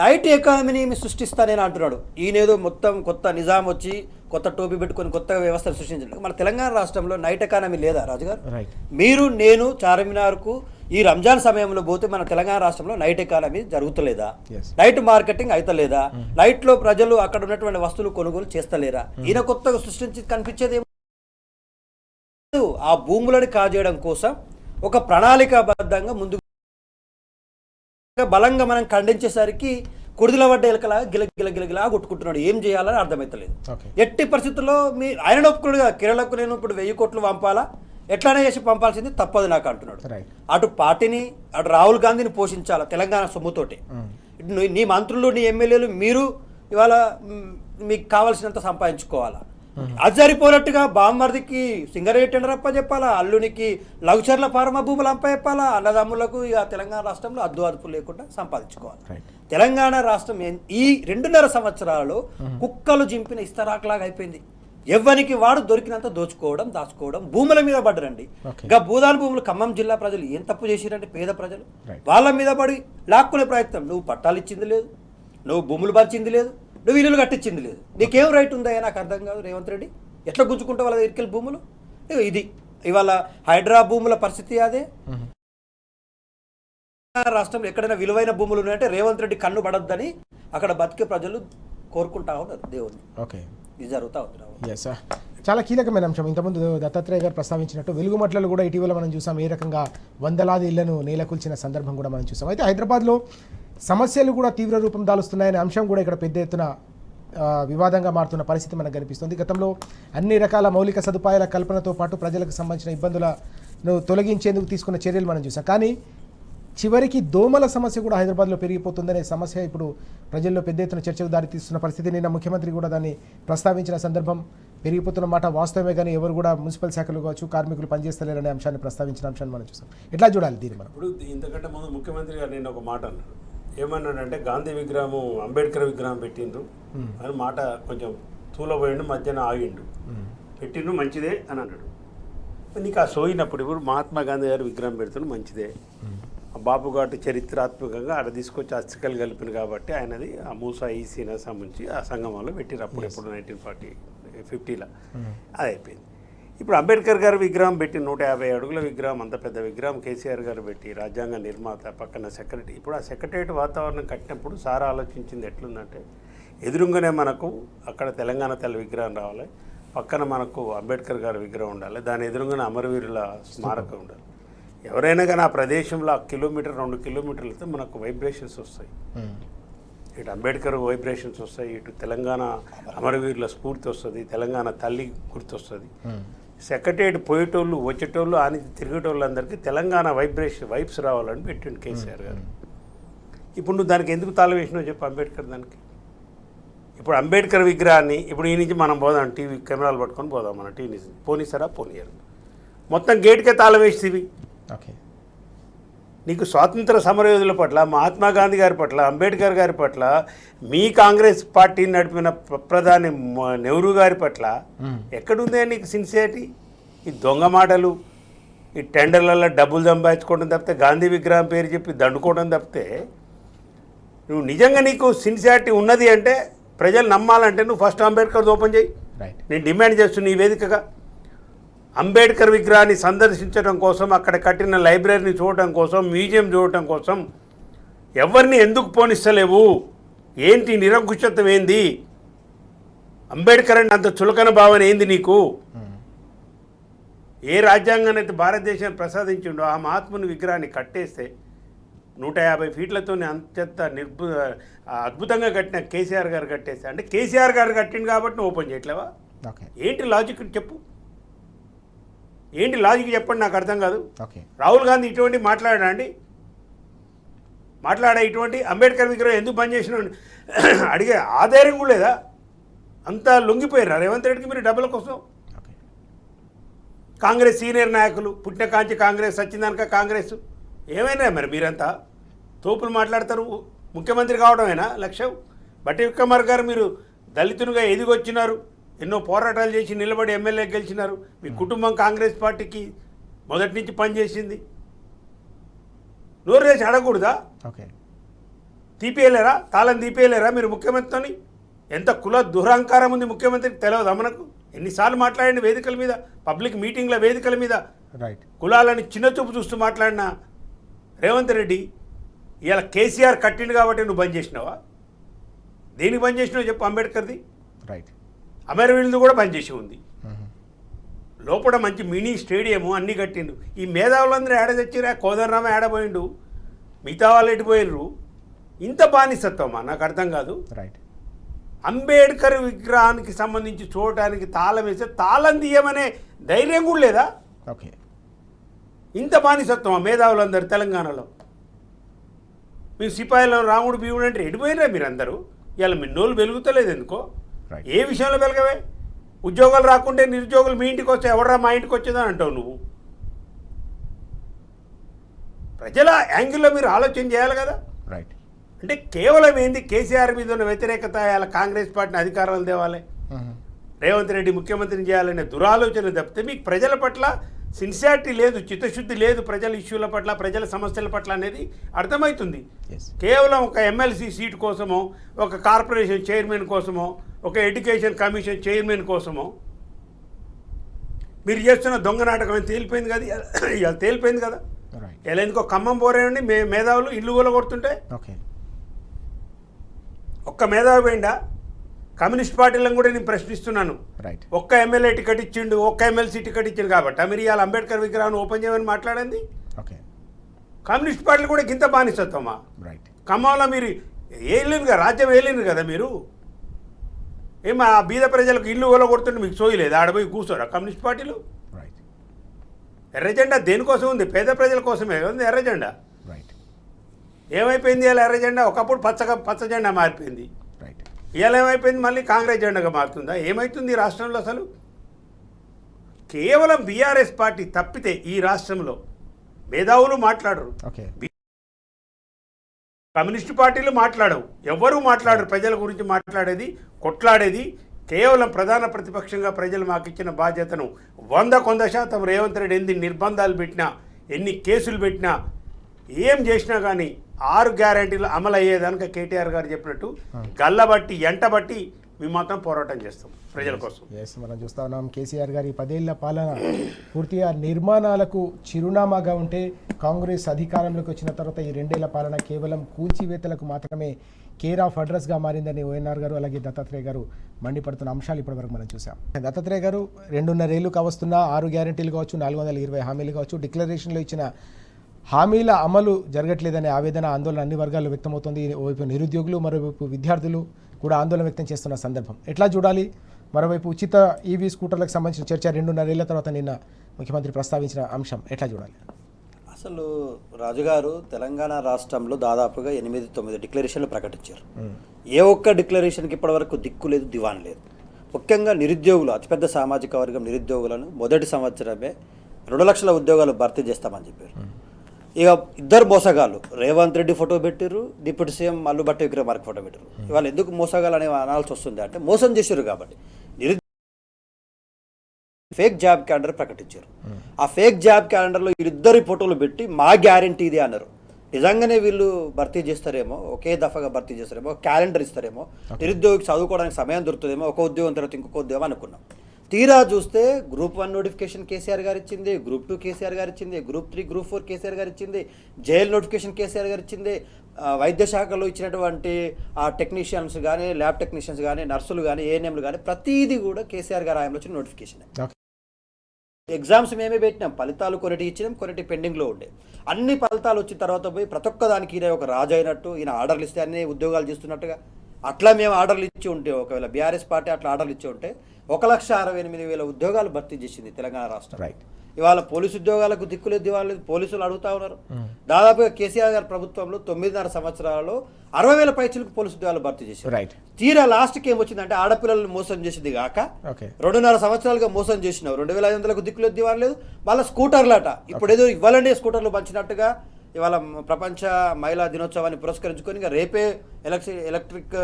నైట్ ఎకానమీని సృష్టిస్తానని అంటున్నాడు. ఈయనేదో మొత్తం కొత్త నిజాం వచ్చి కొత్త టోపీ పెట్టుకొని కొత్త వ్యవస్థను సృష్టించలేదు. మన తెలంగాణ రాష్ట్రంలో నైట్ ఎకానమీ లేదా రాజుగారు? మీరు నేను చార్మినార్కు ఈ రంజాన్ సమయంలో పోతే మన తెలంగాణ రాష్ట్రంలో నైట్ ఎకానమీ జరుగుతలేదా? నైట్ మార్కెటింగ్ అయితలేదా? నైట్లో ప్రజలు అక్కడ ఉన్నటువంటి వస్తువులు కొనుగోలు చేస్తలేరా? ఈయన కొత్తగా సృష్టించి కనిపించేది ఆ భూములను కాజేయడం కోసం ఒక ప్రణాళికాబద్ధంగా ముందుకు బలంగా మనం ఖండించేసరికి కుడిదిల పడ్డ ఎలకలా గిలగిలా కొట్టుకుంటున్నాడు. ఏం చేయాలని అర్థమవుతలేదు. ఎట్టి పరిస్థితుల్లో ఆయన ఒప్పుకున్నాడుగా కేరళకు నేను ఇప్పుడు 1000 కోట్లు పంపాలా, ఎట్లానే చేసి పంపాల్సింది తప్పదు నాకు అంటున్నాడు. అటు పార్టీని అటు రాహుల్ గాంధీని పోషించాలా తెలంగాణ సొమ్ముతోటి. నీ మంత్రులు నీ ఎమ్మెల్యేలు మీరు ఇవాళ మీకు కావాల్సినంత సంపాదించుకోవాలా. అది సరిపోనట్టుగా బామ్మర్దికి సింగరేణి టెండర్ అప్పచెప్పాలా, అల్లునికి లఘుచర్ల ఫార్మా భూములు అప్పచెప్పాలా, అన్నదమ్ములకు ఇక తెలంగాణ రాష్ట్రంలో అద్దు లేకుండా సంపాదించుకోవాలి. తెలంగాణ రాష్ట్రం ఈ 2.5 సంవత్సరాలలో కుక్కలు జింపిన ఇస్తరాకులాగా అయిపోయింది. ఎవ్వనికి వాడు దొరికినంత దోచుకోవడం, దాచుకోవడం, భూముల మీద పడ్డరండి. ఇంకా భూదాన్ భూములు ఖమ్మం జిల్లా ప్రజలు ఏం తప్పు చేసిరంటే పేద ప్రజలు వాళ్ళ మీద పడి లాక్కునే ప్రయత్నం. నువ్వు పట్టాలు ఇచ్చింది లేదు, నువ్వు భూములు పరిచింది లేదు, నువ్వు ఇల్లులు కట్టించింది లేదు. నీకేం రైట్ ఉందా నాకు అర్థం కాదు. రేవంత్ రెడ్డి ఎట్లా గుంజుకుంటావు వాళ్ళ దగ్గరికి భూములు? ఇది ఇవాళ హైడ్రా భూముల పరిస్థితి అదే. రాష్ట్రంలో ఎక్కడైనా విలువైన భూములు ఉన్నాయంటే రేవంత్ రెడ్డి కన్ను పడొద్దని అక్కడ బతికే ప్రజలు కోరుకుంటా ఉన్నారు దేవుణ్ణి. ఇది జరుగుతూ ఉంది. చాలా కీలకమైన అంశం. ఇంతకుముందు దత్తాత్రేయ గారు ప్రస్తావించినట్టు వెలుగుమట్లలో కూడా ఇటీవల మనం చూసాం ఏ రకంగా వందలాది ఇళ్లను నేలకూల్చిన సందర్భం కూడా మనం చూసాం. అయితే హైదరాబాద్లో సమస్యలు కూడా తీవ్ర రూపం దాలుస్తున్నాయనే అంశం కూడా ఇక్కడ పెద్ద ఎత్తున వివాదంగా మారుతున్న పరిస్థితి మనకు కనిపిస్తుంది. గతంలో అన్ని రకాల మౌలిక సదుపాయాల కల్పనతో పాటు ప్రజలకు సంబంధించిన ఇబ్బందులను తొలగించేందుకు తీసుకున్న చర్యలు మనం చూసాం. కానీ చివరికి దోమల సమస్య కూడా హైదరాబాద్లో పెరిగిపోతుందనే సమస్య ఇప్పుడు ప్రజల్లో పెద్ద ఎత్తున చర్చకు దారితీస్తున్న పరిస్థితి. నిన్న ముఖ్యమంత్రి కూడా దాన్ని ప్రస్తావించిన సందర్భం పెరిగిపోతున్న మాట వాస్తవమే. కానీ ఎవరు కూడా మున్సిపల్ శాఖలు కావచ్చు కార్మికులు పనిచేస్తలేరనే అంశాన్ని ప్రస్తావించిన అంశాన్ని మనం చూసాం. ఎట్లా చూడాలి దీన్ని మనం? ఇప్పుడు ఇంతకంటే ముందు ముఖ్యమంత్రి గారు నేను ఒక మాట అన్నాడు. ఏమన్నాడంటే గాంధీ విగ్రహము అంబేద్కర్ విగ్రహం పెట్టిండ్రు అని మాట కొంచెం తూలపోయిండు, మధ్యాహ్నం ఆగిండు, పెట్టిండ్రు మంచిదే అని అన్నాడు. నీకు ఆ సోయినప్పుడు ఇప్పుడు మహాత్మా గాంధీ గారు విగ్రహం పెడుతున్న మంచిదే, బాపు ఘాట్ చరిత్రాత్మకంగా ఆడ తీసుకొచ్చి అస్థికలు కలిపింది కాబట్టి ఆయనది ఆ మూసా ఈసీనా సంబంధించి ఆ సంగమంలో పెట్టిరు అప్పుడు ఎప్పుడు 1950లో అది అయిపోయింది. ఇప్పుడు అంబేద్కర్ గారు విగ్రహం పెట్టి 150 అడుగుల విగ్రహం, అంత పెద్ద విగ్రహం కేసీఆర్ గారు పెట్టి రాజ్యాంగ నిర్మాత పక్కన సెక్రటరీ. ఇప్పుడు ఆ సెక్రటరియట్ వాతావరణం కట్టినప్పుడు సార్ ఆలోచించింది ఎట్లుందంటే ఎదురుగానే మనకు అక్కడ తెలంగాణ తల్లి విగ్రహం రావాలి, పక్కన మనకు అంబేద్కర్ గారి విగ్రహం ఉండాలి, దాని ఎదురుగానే అమరవీరుల స్మారకం ఉండాలి. ఎవరైనా కానీ ఆ ప్రదేశంలో 1 కిలోమీటర్ 2 కిలోమీటర్లతో మనకు వైబ్రేషన్స్ వస్తాయి. ఇటు అంబేద్కర్ వైబ్రేషన్స్ వస్తాయి, ఇటు తెలంగాణ అమరవీరుల స్ఫూర్తి వస్తుంది, తెలంగాణ తల్లి గుర్తొస్తుంది. సెక్రటరియట్ పోయేటోళ్ళు వచ్చేటోళ్ళు అని తిరిగేటోళ్ళందరికీ తెలంగాణ వైబ్స్ రావాలని పెట్టిండు కేసీఆర్ గారు. ఇప్పుడు నువ్వు దానికి ఎందుకు తాళం వేసినావు చెప్పు అంబేద్కర్ దానికి? ఇప్పుడు అంబేద్కర్ విగ్రహాన్ని ఇప్పుడు ఈ నుంచి మనం పోదాం, టీవీ కెమెరాలు పట్టుకొని పోదాం, మన టీవీ పోనీస్తారా పోనీయరు, మొత్తం గేట్కే తాళం వేసేవి. ఓకే. నీకు స్వాతంత్ర సమరయోధుల పట్ల, మహాత్మా గాంధీ గారి పట్ల, అంబేద్కర్ గారి పట్ల, మీ కాంగ్రెస్ పార్టీని నడిపిన ప్రధాని నెహ్రూ గారి పట్ల ఎక్కడుందే నీకు సిన్సియారిటీ? ఈ దొంగ మాటలు, ఈ టెండర్లలో డబ్బులు సంపాదించుకోవడం తప్పితే, గాంధీ విగ్రహం పేరు చెప్పి దండుకోవడం తప్పితే, నువ్వు నిజంగా నీకు సిన్సియారిటీ ఉన్నది అంటే, ప్రజలు నమ్మాలంటే నువ్వు ఫస్ట్ అంబేద్కర్ ఓపెన్ చేయి. రైట్. నేను డిమాండ్ చేస్తున్నా ఈ వేదికగా. అంబేద్కర్ విగ్రహాన్ని సందర్శించడం కోసం, అక్కడ కట్టిన లైబ్రరీని చూడటం కోసం, మ్యూజియం చూడటం కోసం ఎవరిని ఎందుకు పోనిస్తలేవు? ఏంటి నిరంకుశత్వం ఏంది? అంబేద్కర్ అంటే అంత చులకన భావన ఏంది నీకు? ఏ రాజ్యాంగాన్ని అయితే భారతదేశాన్ని ప్రసాదించిండో ఆ మహాత్ముని విగ్రహాన్ని కట్టేస్తే 150 ఫీట్లతో అత్యంత అద్భుతంగా కట్టిన కేసీఆర్ గారు కట్టేస్తే, అంటే కేసీఆర్ గారు కట్టిండు కాబట్టి నువ్వు ఓపెన్ చేయట్లేవా? ఓకే. ఏంటి లాజిక్ చెప్పు, ఏంటి లాజిక్ చెప్పండి, నాకు అర్థం కాదు. ఓకే. రాహుల్ గాంధీ ఇటువంటి మాట్లాడా అండి? మాట్లాడా ఇటువంటి అంబేద్కర్ విగ్రహం ఎందుకు బంద్ చేసిన అడిగే ఆధారం కూడా లేదా? అంతా లొంగిపోయారా రేవంత్ రెడ్డికి మీరు డబ్బుల కోసం? ఓకే. కాంగ్రెస్ సీనియర్ నాయకులు పుట్టిన కాంచి కాంగ్రెస్, వచ్చిందనక కాంగ్రెస్, ఏమైనా మరి మీరంతా తోపులు మాట్లాడతారు. ముఖ్యమంత్రి కావడమేనా లక్ష్యం? బట్టి విక్రమార్క గారు మీరు దళితునిగా ఎదిగొచ్చినారు, ఎన్నో పోరాటాలు చేసి నిలబడి ఎమ్మెల్యే గెలిచినారు. మీ కుటుంబం కాంగ్రెస్ పార్టీకి మొదటి నుంచి పనిచేసింది. నోరు వేసి అడగకూడదా? ఓకే. తీపేయలేరా? తాళం తీపేయలేరా మీరు ముఖ్యమంత్రితోని? ఎంత కుల దురహంకారం ఉంది ముఖ్యమంత్రికి తెలియదా మనకు? ఎన్నిసార్లు మాట్లాడండి వేదికల మీద, పబ్లిక్ మీటింగ్ల వేదికల మీద. రైట్. కులాలని చిన్నచూపు చూస్తూ మాట్లాడిన రేవంత్ రెడ్డి ఇవాళ కేసీఆర్ కట్టిండు కాబట్టి నువ్వు బంద్ చేసినావా? దేనికి బంద్ చేసినావు చెప్పు? అంబేద్కర్ది, రైట్. అమరవీరులది కూడా బంద్ చేసి ఉంది. లోపల మంచి మినీ స్టేడియము అన్నీ కట్టిండు. ఈ మేధావులందరూ ఏడ తెచ్చిరా? కోదండరామ ఏడపోయిండు, మిగతా వాళ్ళు ఎడిపోయినరు. ఇంత బానిసత్వమా? నాకు అర్థం కాదు. రైట్. అంబేద్కర్ విగ్రహానికి సంబంధించి చూడటానికి తాళం వేస్తే తాళం తీయమనే ధైర్యం కూడా లేదా? ఓకే. ఇంత బానిసత్వమా మేధావులందరూ తెలంగాణలో? మీ సిపాయిలో రాముడు భీముడు అంటే ఎడిపోయినరా మీరందరూ? ఇవాళ మీ నోళ్ళు వెలుగుతలేదు ఎందుకో? ఏ విషయంలో వెలగవే? ఉద్యోగాలు రాకుంటే నిరుద్యోగులు మీ ఇంటికి వస్తే ఎవడరా మా ఇంటికి వచ్చేదని అంటావు నువ్వు. ప్రజల యాంగిల్లో మీరు ఆలోచన చేయాలి కదా. రైట్. అంటే కేవలం ఏంది కేసీఆర్ మీద ఉన్న వ్యతిరేకత, ఇలా కాంగ్రెస్ పార్టీని అధికారాలు తేవాలి, రేవంత్ రెడ్డి ముఖ్యమంత్రిని చేయాలనే దురాలోచన తప్పితే మీకు ప్రజల పట్ల సిన్సియారిటీ లేదు, చిత్తశుద్ధి లేదు, ప్రజల ఇష్యూల పట్ల, ప్రజల సమస్యల పట్ల అనేది అర్థమవుతుంది. కేవలం ఒక ఎమ్మెల్సీ సీటు కోసమో, ఒక కార్పొరేషన్ చైర్మన్ కోసమో, ఒక ఎడ్యుకేషన్ కమిషన్ చైర్మన్ కోసమో మీరు చేస్తున్న దొంగ నాటకం అని తేలిపోయింది కదా. ఇలా తేలిపోయింది కదా. ఇలా ఎందుకో ఖమ్మం పోరేయండి మేధావులు ఇల్లు కూడా కొడుతుంటే ఒక్క మేధావి పోయిందా? కమ్యూనిస్ట్ పార్టీలను కూడా నేను ప్రశ్నిస్తున్నాను. ఒక్క ఎమ్మెల్యే టికెట్ ఇచ్చిండు, ఒక్క ఎమ్మెల్సీ టికెట్ ఇచ్చిండు కాబట్టి మీరు ఇవాళ అంబేద్కర్ విగ్రహాన్ని ఓపెన్ చేయమని మాట్లాడింది. కమ్యూనిస్ట్ పార్టీలు కూడా గింత బానిసత్వమా? ఖమ్మంలో మీరు ఏలింది, రాజ్యం ఏలింది కదా మీరు. ఏమో ఆ బీద ప్రజలకు ఇల్లు కూడా కొడుతుంటే మీకు సోయలేదు, ఆడపోయి కూర్చోరా కమ్యూనిస్ట్ పార్టీలు? ఎర్రజెండా దేనికోసం ఉంది? పేద ప్రజల కోసమే ఉంది ఎర్రజెండా. ఏమైపోయింది ఇలా ఎర్రజెండా? ఒకప్పుడు పచ్చ జెండా మారిపోయింది, ఇవాళ ఏమైపోయింది? మళ్ళీ కాంగ్రెస్ జెండాగా మారుతుందా? ఏమవుతుంది ఈ రాష్ట్రంలో? అసలు కేవలం బీఆర్ఎస్ పార్టీ తప్పితే ఈ రాష్ట్రంలో మేధావులు మాట్లాడరు, కమ్యూనిస్టు పార్టీలు మాట్లాడవు, ఎవ్వరూ మాట్లాడరు. ప్రజల గురించి మాట్లాడేది, కొట్లాడేది కేవలం ప్రధాన ప్రతిపక్షంగా ప్రజలు మాకు ఇచ్చిన బాధ్యతను 100% రేవంత్ రెడ్డి ఎన్ని నిర్బంధాలు పెట్టినా, ఎన్ని కేసులు పెట్టినా, ఏం చేసినా కానీ 6 గ్యారంటీలు అమలు అయ్యేదానికి కేటీఆర్ గారు చెప్పినట్టు గల్లబట్టి ఎంటబట్టి మేము మాత్రం పోరాటం చేస్తాం ప్రజల కోసం. మనం చూస్తా ఉన్నాం కేసీఆర్ గారి 10 ఏళ్ల పాలన పూర్తిగా నిర్మాణాలకు చిరునామాగా ఉంటే, కాంగ్రెస్ అధికారంలోకి వచ్చిన తర్వాత ఈ 2 ఏళ్ల పాలన కేవలం కూల్చివేతలకు మాత్రమే కేర్ ఆఫ్ అడ్రస్గా మారిందని ఓఎన్ఆర్ గారు అలాగే దత్తాత్రేయ గారు మండిపడుతున్న అంశాలు ఇప్పటివరకు మనం చూసాం. దత్తాత్రేయ గారు 2.5 ఏళ్ళు కావస్తున్న 6 గ్యారంటీలు కావచ్చు, 420 హామీలు కావచ్చు, డిక్లరేషన్లో ఇచ్చిన హామీల అమలు జరగట్లేదనే ఆవేదన, ఆందోళన అన్ని వర్గాల్లో వ్యక్తమవుతుంది. ఓవైపు నిరుద్యోగులు, మరోవైపు విద్యార్థులు కూడా ఆందోళన వ్యక్తం చేస్తున్న సందర్భం ఎట్లా చూడాలి? మరోవైపు ఉచిత ఈవీ స్కూటర్లకు సంబంధించిన చర్చ 2.5 ఏళ్ల తర్వాత నిన్న ముఖ్యమంత్రి ప్రస్తావించిన అంశం ఎట్లా చూడాలి? అసలు రాజుగారు తెలంగాణ రాష్ట్రంలో దాదాపుగా 8-9 డిక్లరేషన్లు ప్రకటించారు. ఏ ఒక్క డిక్లరేషన్కి ఇప్పటివరకు దిక్కు లేదు, దివాన్ లేదు. ముఖ్యంగా నిరుద్యోగులు, అతిపెద్ద సామాజిక వర్గం నిరుద్యోగులను మొదటి సంవత్సరమే 2 లక్షల ఉద్యోగాలు భర్తీ చేస్తామని చెప్పారు. ఇక ఇద్దరు మోసగాళ్ళు, రేవంత్ రెడ్డి ఫోటో పెట్టారు, deputy CM Mallu Bhatti Vikramarka photo పెట్టారు. ఇవాళ ఎందుకు మోసగాళ్ళు అనే అనాల్సి వస్తుంది అంటే మోసం చేశారు కాబట్టి. ఫేక్ జాబ్ క్యాలెండర్ ప్రకటించారు. ఆ ఫేక్ జాబ్ క్యాలెండర్లో వీరిద్దరి ఫోటోలు పెట్టి మా గ్యారంటీ ఇది అన్నారు. నిజంగానే వీళ్ళు భర్తీ చేస్తారేమో, ఒకే దఫాగా భర్తీ చేస్తారేమో, క్యాలెండర్ ఇస్తారేమో, నిరుద్యోగికి చదువుకోవడానికి సమయం దొరుకుతుందేమో, ఒక ఉద్యోగం తర్వాత ఇంకొక ఉద్యోగం అనుకున్నాం. తీరా చూస్తే గ్రూప్ 1 నోటిఫికేషన్ కేసీఆర్ గారు ఇచ్చింది, గ్రూప్ 2 కేసీఆర్ గారు ఇచ్చింది, గ్రూప్ 3 గ్రూప్ 4 కేసీఆర్ గారు ఇచ్చింది, జైల్ నోటిఫికేషన్ కేసీఆర్ గారు ఇచ్చింది, వైద్య శాఖలో ఇచ్చినటువంటి ఆ టెక్నీషియన్స్ కానీ, ల్యాబ్ టెక్నీషియన్స్ కానీ, నర్సులు కానీ, ఏఎన్ఎంలు కానీ ప్రతిదీ కూడా కేసీఆర్ గారు ఆయనలో వచ్చిన నోటిఫికేషన్. ఎగ్జామ్స్ మేమే పెట్టినాం, ఫలితాలు కొన్నిటి ఇచ్చినాం, కొన్నిటి పెండింగ్లో ఉండే. అన్ని ఫలితాలు వచ్చిన తర్వాత పోయి ప్రతి ఒక్క దానికి ఈయన ఒక రాజు అయినట్టు, ఈయన ఆర్డర్లు ఇస్తే అన్ని ఉద్యోగాలు చేస్తున్నట్టుగా అట్లా మేము ఆర్డర్లు ఇచ్చి ఉంటే, ఒకవేళ బీఆర్ఎస్ పార్టీ అట్లా ఆర్డర్లు ఇచ్చి ఉంటే 1,68,000 ఉద్యోగాలు భర్తీ చేసింది తెలంగాణ రాష్ట్రం. రైట్. ఇవాళ పోలీసు ఉద్యోగాలకు దిక్కులేదు, దివాళ లేదు, పోలీసులు అడుగుతా ఉన్నారు. దాదాపుగా కేసీఆర్ గారి ప్రభుత్వంలో 9.5 సంవత్సరాలలో 60,000 పైచలకు పోలీసు ఉద్యోగాలు భర్తీ చేశారు. రైట్. తీరా లాస్ట్కి ఏమొచ్చిందంటే ఆడపిల్లలను మోసం చేసింది కాక 2.5 సంవత్సరాలుగా మోసం చేసినావు, 2,500కు దిక్కులేదు, దివాళ లేదు. మళ్ళీ స్కూటర్లట ఇప్పుడు ఏదో ఇవ్వాలంటే స్కూటర్లు పంచినట్టుగా ఇవాళ ప్రపంచ మహిళా దినోత్సవాన్ని పురస్కరించుకొని ఇక రేపే ఎలక్ట్రిక్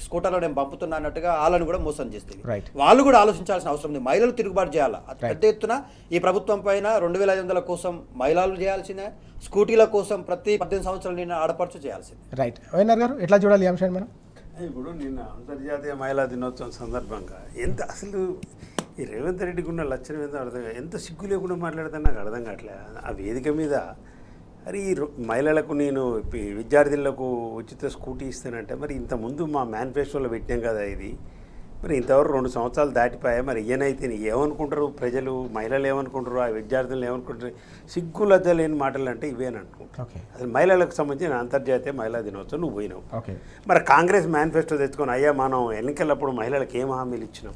స్కూటర్లో నేను పంపుతున్నా అన్నట్టుగా వాళ్ళని కూడా మోసం చేస్తుంది. వాళ్ళు కూడా ఆలోచించాల్సిన అవసరం ఉంది. మహిళలు తిరుగుబాటు చేయాలా, పెద్ద ఎత్తున ఈ ప్రభుత్వం పైన 2,500 కోసం మహిళలు చేయాల్సిందే, స్కూటీల కోసం ప్రతి 18 సంవత్సరాలు నిన్న ఆడపడుచు చేయాల్సిందే. రైట్. వైఎన్ఆర్ గారు ఎట్లా చూడాలి ఈ అంశాన్ని మనం? ఇప్పుడు నిన్న అంతర్జాతీయ మహిళా దినోత్సవం సందర్భంగా ఎంత అసలు ఈ రేవంత్ రెడ్డికి ఉన్న లక్షణం ఏందో అర్థం కాదు. ఎంత సిగ్గు లేకుండా మాట్లాడితే నాకు అర్థం కావట్లేదు. ఆ వేదిక మీద అరే ఈ మహిళలకు నేను విద్యార్థులకు ఉచిత స్కూటీ ఇస్తానంటే మరి ఇంతకుముందు మా మేనిఫెస్టోలో పెట్టాం కదా ఇది, మరి ఇంతవరకు 2 సంవత్సరాలు దాటిపోయా, మరి ఈయనైతే ఏమనుకుంటారు ప్రజలు, మహిళలు ఏమనుకుంటారు, ఆ విద్యార్థులు ఏమనుకుంటారు? సిగ్గు లజ్జ లేని మాటలు అంటే ఇవేని అనుకుంటారు. అసలు మహిళలకు సంబంధించిన అంతర్జాతీయ మహిళా దినోత్సవం నువ్వు పోయినావు. మరి కాంగ్రెస్ మేనిఫెస్టో తెచ్చుకొని అయ్యా మనం ఎన్నికలప్పుడు మహిళలకు ఏం హామీలు ఇచ్చినాం,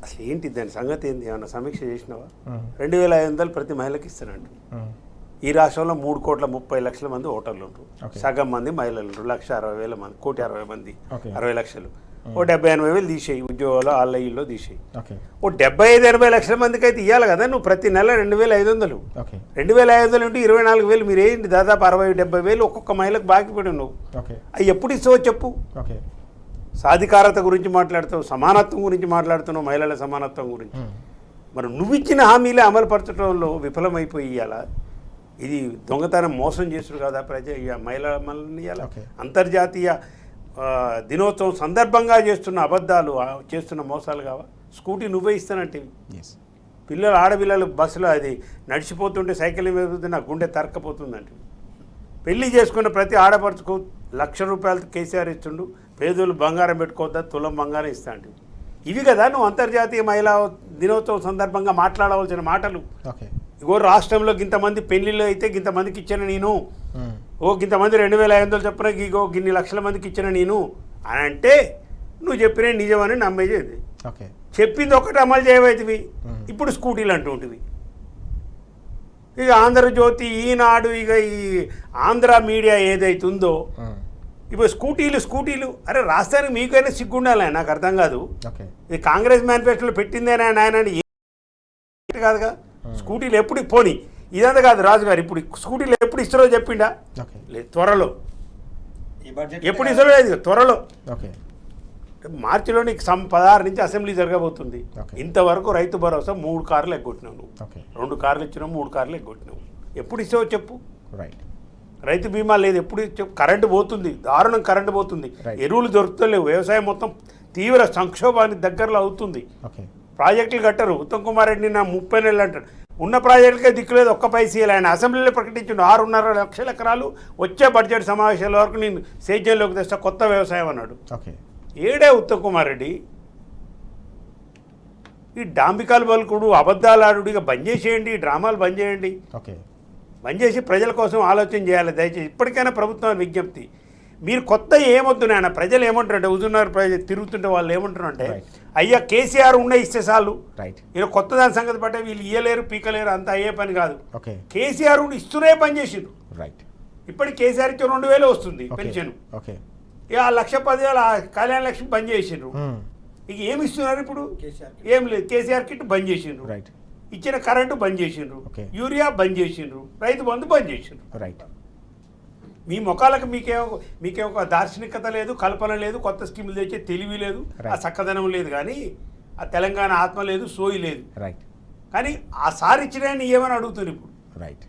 అసలు ఏంటి దాని సంగతి ఏంటి, ఏమన్నా సమీక్ష చేసినావా? 2,500 ప్రతి మహిళకి ఇస్తానంట. ఈ రాష్ట్రంలో 3,30,00,000 మంది ఓటర్లు ఉంటారు, సగం మంది మహిళలు ఉంటారు, 1,60,000 మంది, 1,60,000 మంది, 60 లక్షలు, ఓ 70-80 వేలు తీసేయి ఉద్యోగాలు ఆన్లైన్లో తీసేయి. ఓ 75-80 లక్షల మందికి అయితే ఇవ్వాలి కదా నువ్వు ప్రతి నెల 2,500. 2,500 ఉంటే 24,000 మీరు ఏంటి దాదాపు 60-70 వేలు ఒక్కొక్క మహిళకు బాకీ పడి నువ్వు. అవి ఎప్పుడు ఇస్తావో చెప్పు. సాధికారత గురించి మాట్లాడుతావు, సమానత్వం గురించి మాట్లాడుతున్నావు, మహిళల సమానత్వం గురించి. మరి నువ్వు ఇచ్చిన హామీలే అమలు పరచడంలో విఫలమైపోయి ఇవ్వాలా? ఇది దొంగతనం మోసం చేస్తున్నారు కదా మహిళలని. ఇవ్వాలా అంతర్జాతీయ దినోత్సవం సందర్భంగా చేస్తున్న అబద్ధాలు, చేస్తున్న మోసాలు కావా? స్కూటీ నువ్వే ఇస్తానంటే పిల్లలు, ఆడపిల్లలు బస్సులో అది నడిచిపోతుంటే సైకిల్ మీద నా గుండె తరక్కపోతుందంటే, పెళ్లి చేసుకున్న ప్రతి ఆడపడుచుకు ₹1,00,000 కేసీఆర్ ఇస్తుండు, పేదోళ్ళు బంగారం పెట్టుకోవద్దా, తులం బంగారం ఇస్తా అంటే. ఇవి కదా నువ్వు అంతర్జాతీయ మహిళా దినోత్సవం సందర్భంగా మాట్లాడవలసిన మాటలు. ఇగో రాష్ట్రంలో ఇంతమంది పెళ్లిళ్ళు అయితే ఇంతమందికి ఇచ్చాను నేను, ఓ ఇంతమంది 2,500 చెప్పిన ఇగో ఇన్ని లక్షల మందికి ఇచ్చాను నేను అని అంటే నువ్వు చెప్పిన నిజమని నమ్మేది. చెప్పింది ఒకటి అమలు చేయవైతివి, ఇప్పుడు స్కూటీలు అంటూ ఉంటుంది. ఇక ఆంధ్రజ్యోతి, ఈనాడు, ఇక ఈ ఆంధ్ర మీడియా ఏదైతుందో ఇప్పుడు స్కూటీలు అరే రాష్ట్రానికి మీకైనా సిగ్గుండాలి. నాకు అర్థం కాదు, ఇది కాంగ్రెస్ మేనిఫెస్టోలో పెట్టిందేనా నాయన కాదుగా. స్కూటీలు ఎప్పుడు పోని ఇదంతా కాదు రాజుగారు, ఇప్పుడు స్కూటీలు ఎప్పుడు ఇస్తారో చెప్పిండా? లేదు, త్వరలో. ఎప్పుడు ఇస్తారో లేదు, త్వరలో. మార్చిలో నీకు 16 నుంచి అసెంబ్లీ జరగబోతుంది. ఇంతవరకు రైతు భరోసా 3 కార్లు ఎగ్గొట్టినావు నువ్వు, 2 కార్లు ఇచ్చినావు, 3 కార్లు ఎగ్గొట్టినావు. ఎప్పుడు ఇస్తావో చెప్పు. రైతు బీమా లేదు, ఎప్పుడు కరెంటు పోతుంది, దారుణం కరెంటు పోతుంది, ఎరువులు దొరుకుతలేవు, వ్యవసాయం మొత్తం తీవ్ర సంక్షోభానికి దగ్గరలో అవుతుంది. ప్రాజెక్టులు కట్టరు. ఉత్తమ్ కుమార్ రెడ్డి నా 30 నెలలు అంటాడు, ఉన్న ప్రాజెక్టులకే దిక్కులేదు, ఒక్క పైసీలు. ఆయన అసెంబ్లీలో ప్రకటించిండు 6.5 లక్షల ఎకరాలు వచ్చే బడ్జెట్ సమావేశాల వరకు నేను సేద్యంలోకి తెస్తా, కొత్త వ్యవసాయం అన్నాడు. ఏడే ఉత్తమ్ కుమార్ రెడ్డి? ఈ డాంబికాలు బలుకుడు, అబద్ధాలు ఆడు ఇక బంద్ చేసేయండి, ఈ డ్రామాలు బంద్ చేయండి, బంద్ చేసి ప్రజల కోసం ఆలోచన చేయాలి దయచేసి. ఇప్పటికైనా ప్రభుత్వం విజ్ఞప్తి, మీరు కొత్త ఏమొద్దు నాయన. ప్రజలు ఏమంటారంటే హుజూర్నగర్ ప్రజలు తిరుగుతుంటే వాళ్ళు ఏమంటారు అంటే, అయ్యా కేసీఆర్ ఉన్న ఇస్తే చాలు. రైట్. ఈయన కొత్త దాని సంగతి పట్టే వీళ్ళు ఇయ్యలేరు పీకలేరు అంత అయ్యే పని కాదు. ఓకే. కేసీఆర్ ఉండి ఇస్తూనే పని చేసిండ్రు. రైట్. ఇప్పటికి కేసీఆర్ ఇచ్చే 2000 వస్తుంది పెన్షన్. ఓకే. ఇక 1,10,000 కళ్యాణ లక్ష్మి బంద్ చేసిండ్రు. ఇక ఏమి ఇస్తున్నారు ఇప్పుడు? ఏం లేదు. కేసీఆర్ కిట్ బంద్ చేసిండ్రు. రైట్. ఇచ్చిన కరెంటు బంద్ చేసిండ్రు. ఓకే. యూరియా బంద్ చేసిండ్రు. రైతు బంధు బంద్ చేసిండ్రు. రైట్. మీ ముఖాలకు మీకేం ఒక దార్శనికత లేదు, కల్పన లేదు, కొత్త స్కీములు తెచ్చే తెలివి లేదు, ఆ చక్కదనం లేదు, కానీ ఆ తెలంగాణ ఆత్మ లేదు, సోయి లేదు. రైట్. కానీ ఆ సారి ఇచ్చిన ఏమని అడుగుతుంది ఇప్పుడు. రైట్.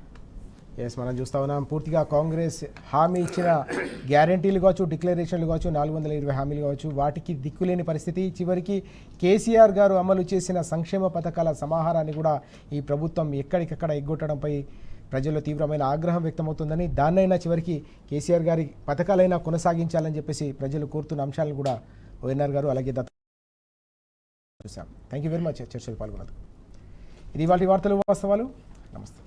ఎస్, మనం చూస్తా ఉన్నాం పూర్తిగా కాంగ్రెస్ హామీ ఇచ్చిన గ్యారంటీలు కావచ్చు, డిక్లరేషన్లు కావచ్చు, 420 హామీలు కావచ్చు, వాటికి దిక్కులేని పరిస్థితి. చివరికి కేసీఆర్ గారు అమలు చేసిన సంక్షేమ పథకాల సమాహారాన్ని కూడా ఈ ప్రభుత్వం ఎక్కడికక్కడ ఎగ్గొట్టడంపై ప్రజల్లో తీవ్రమైన ఆగ్రహం వ్యక్తమవుతుందని, దాన్నైనా చివరికి కేసీఆర్ గారి పథకాలైనా కొనసాగించాలని చెప్పేసి ప్రజలు కోరుతున్న అంశాలను కూడా ఓఎన్ఆర్ గారు అలాగే దత్త చూసాం. థ్యాంక్ యూ వెరీ మచ్ చర్చలు పాల్గొన్నందుకు. ఇది వాటి వార్తలు వాస్తవాలు. నమస్తే.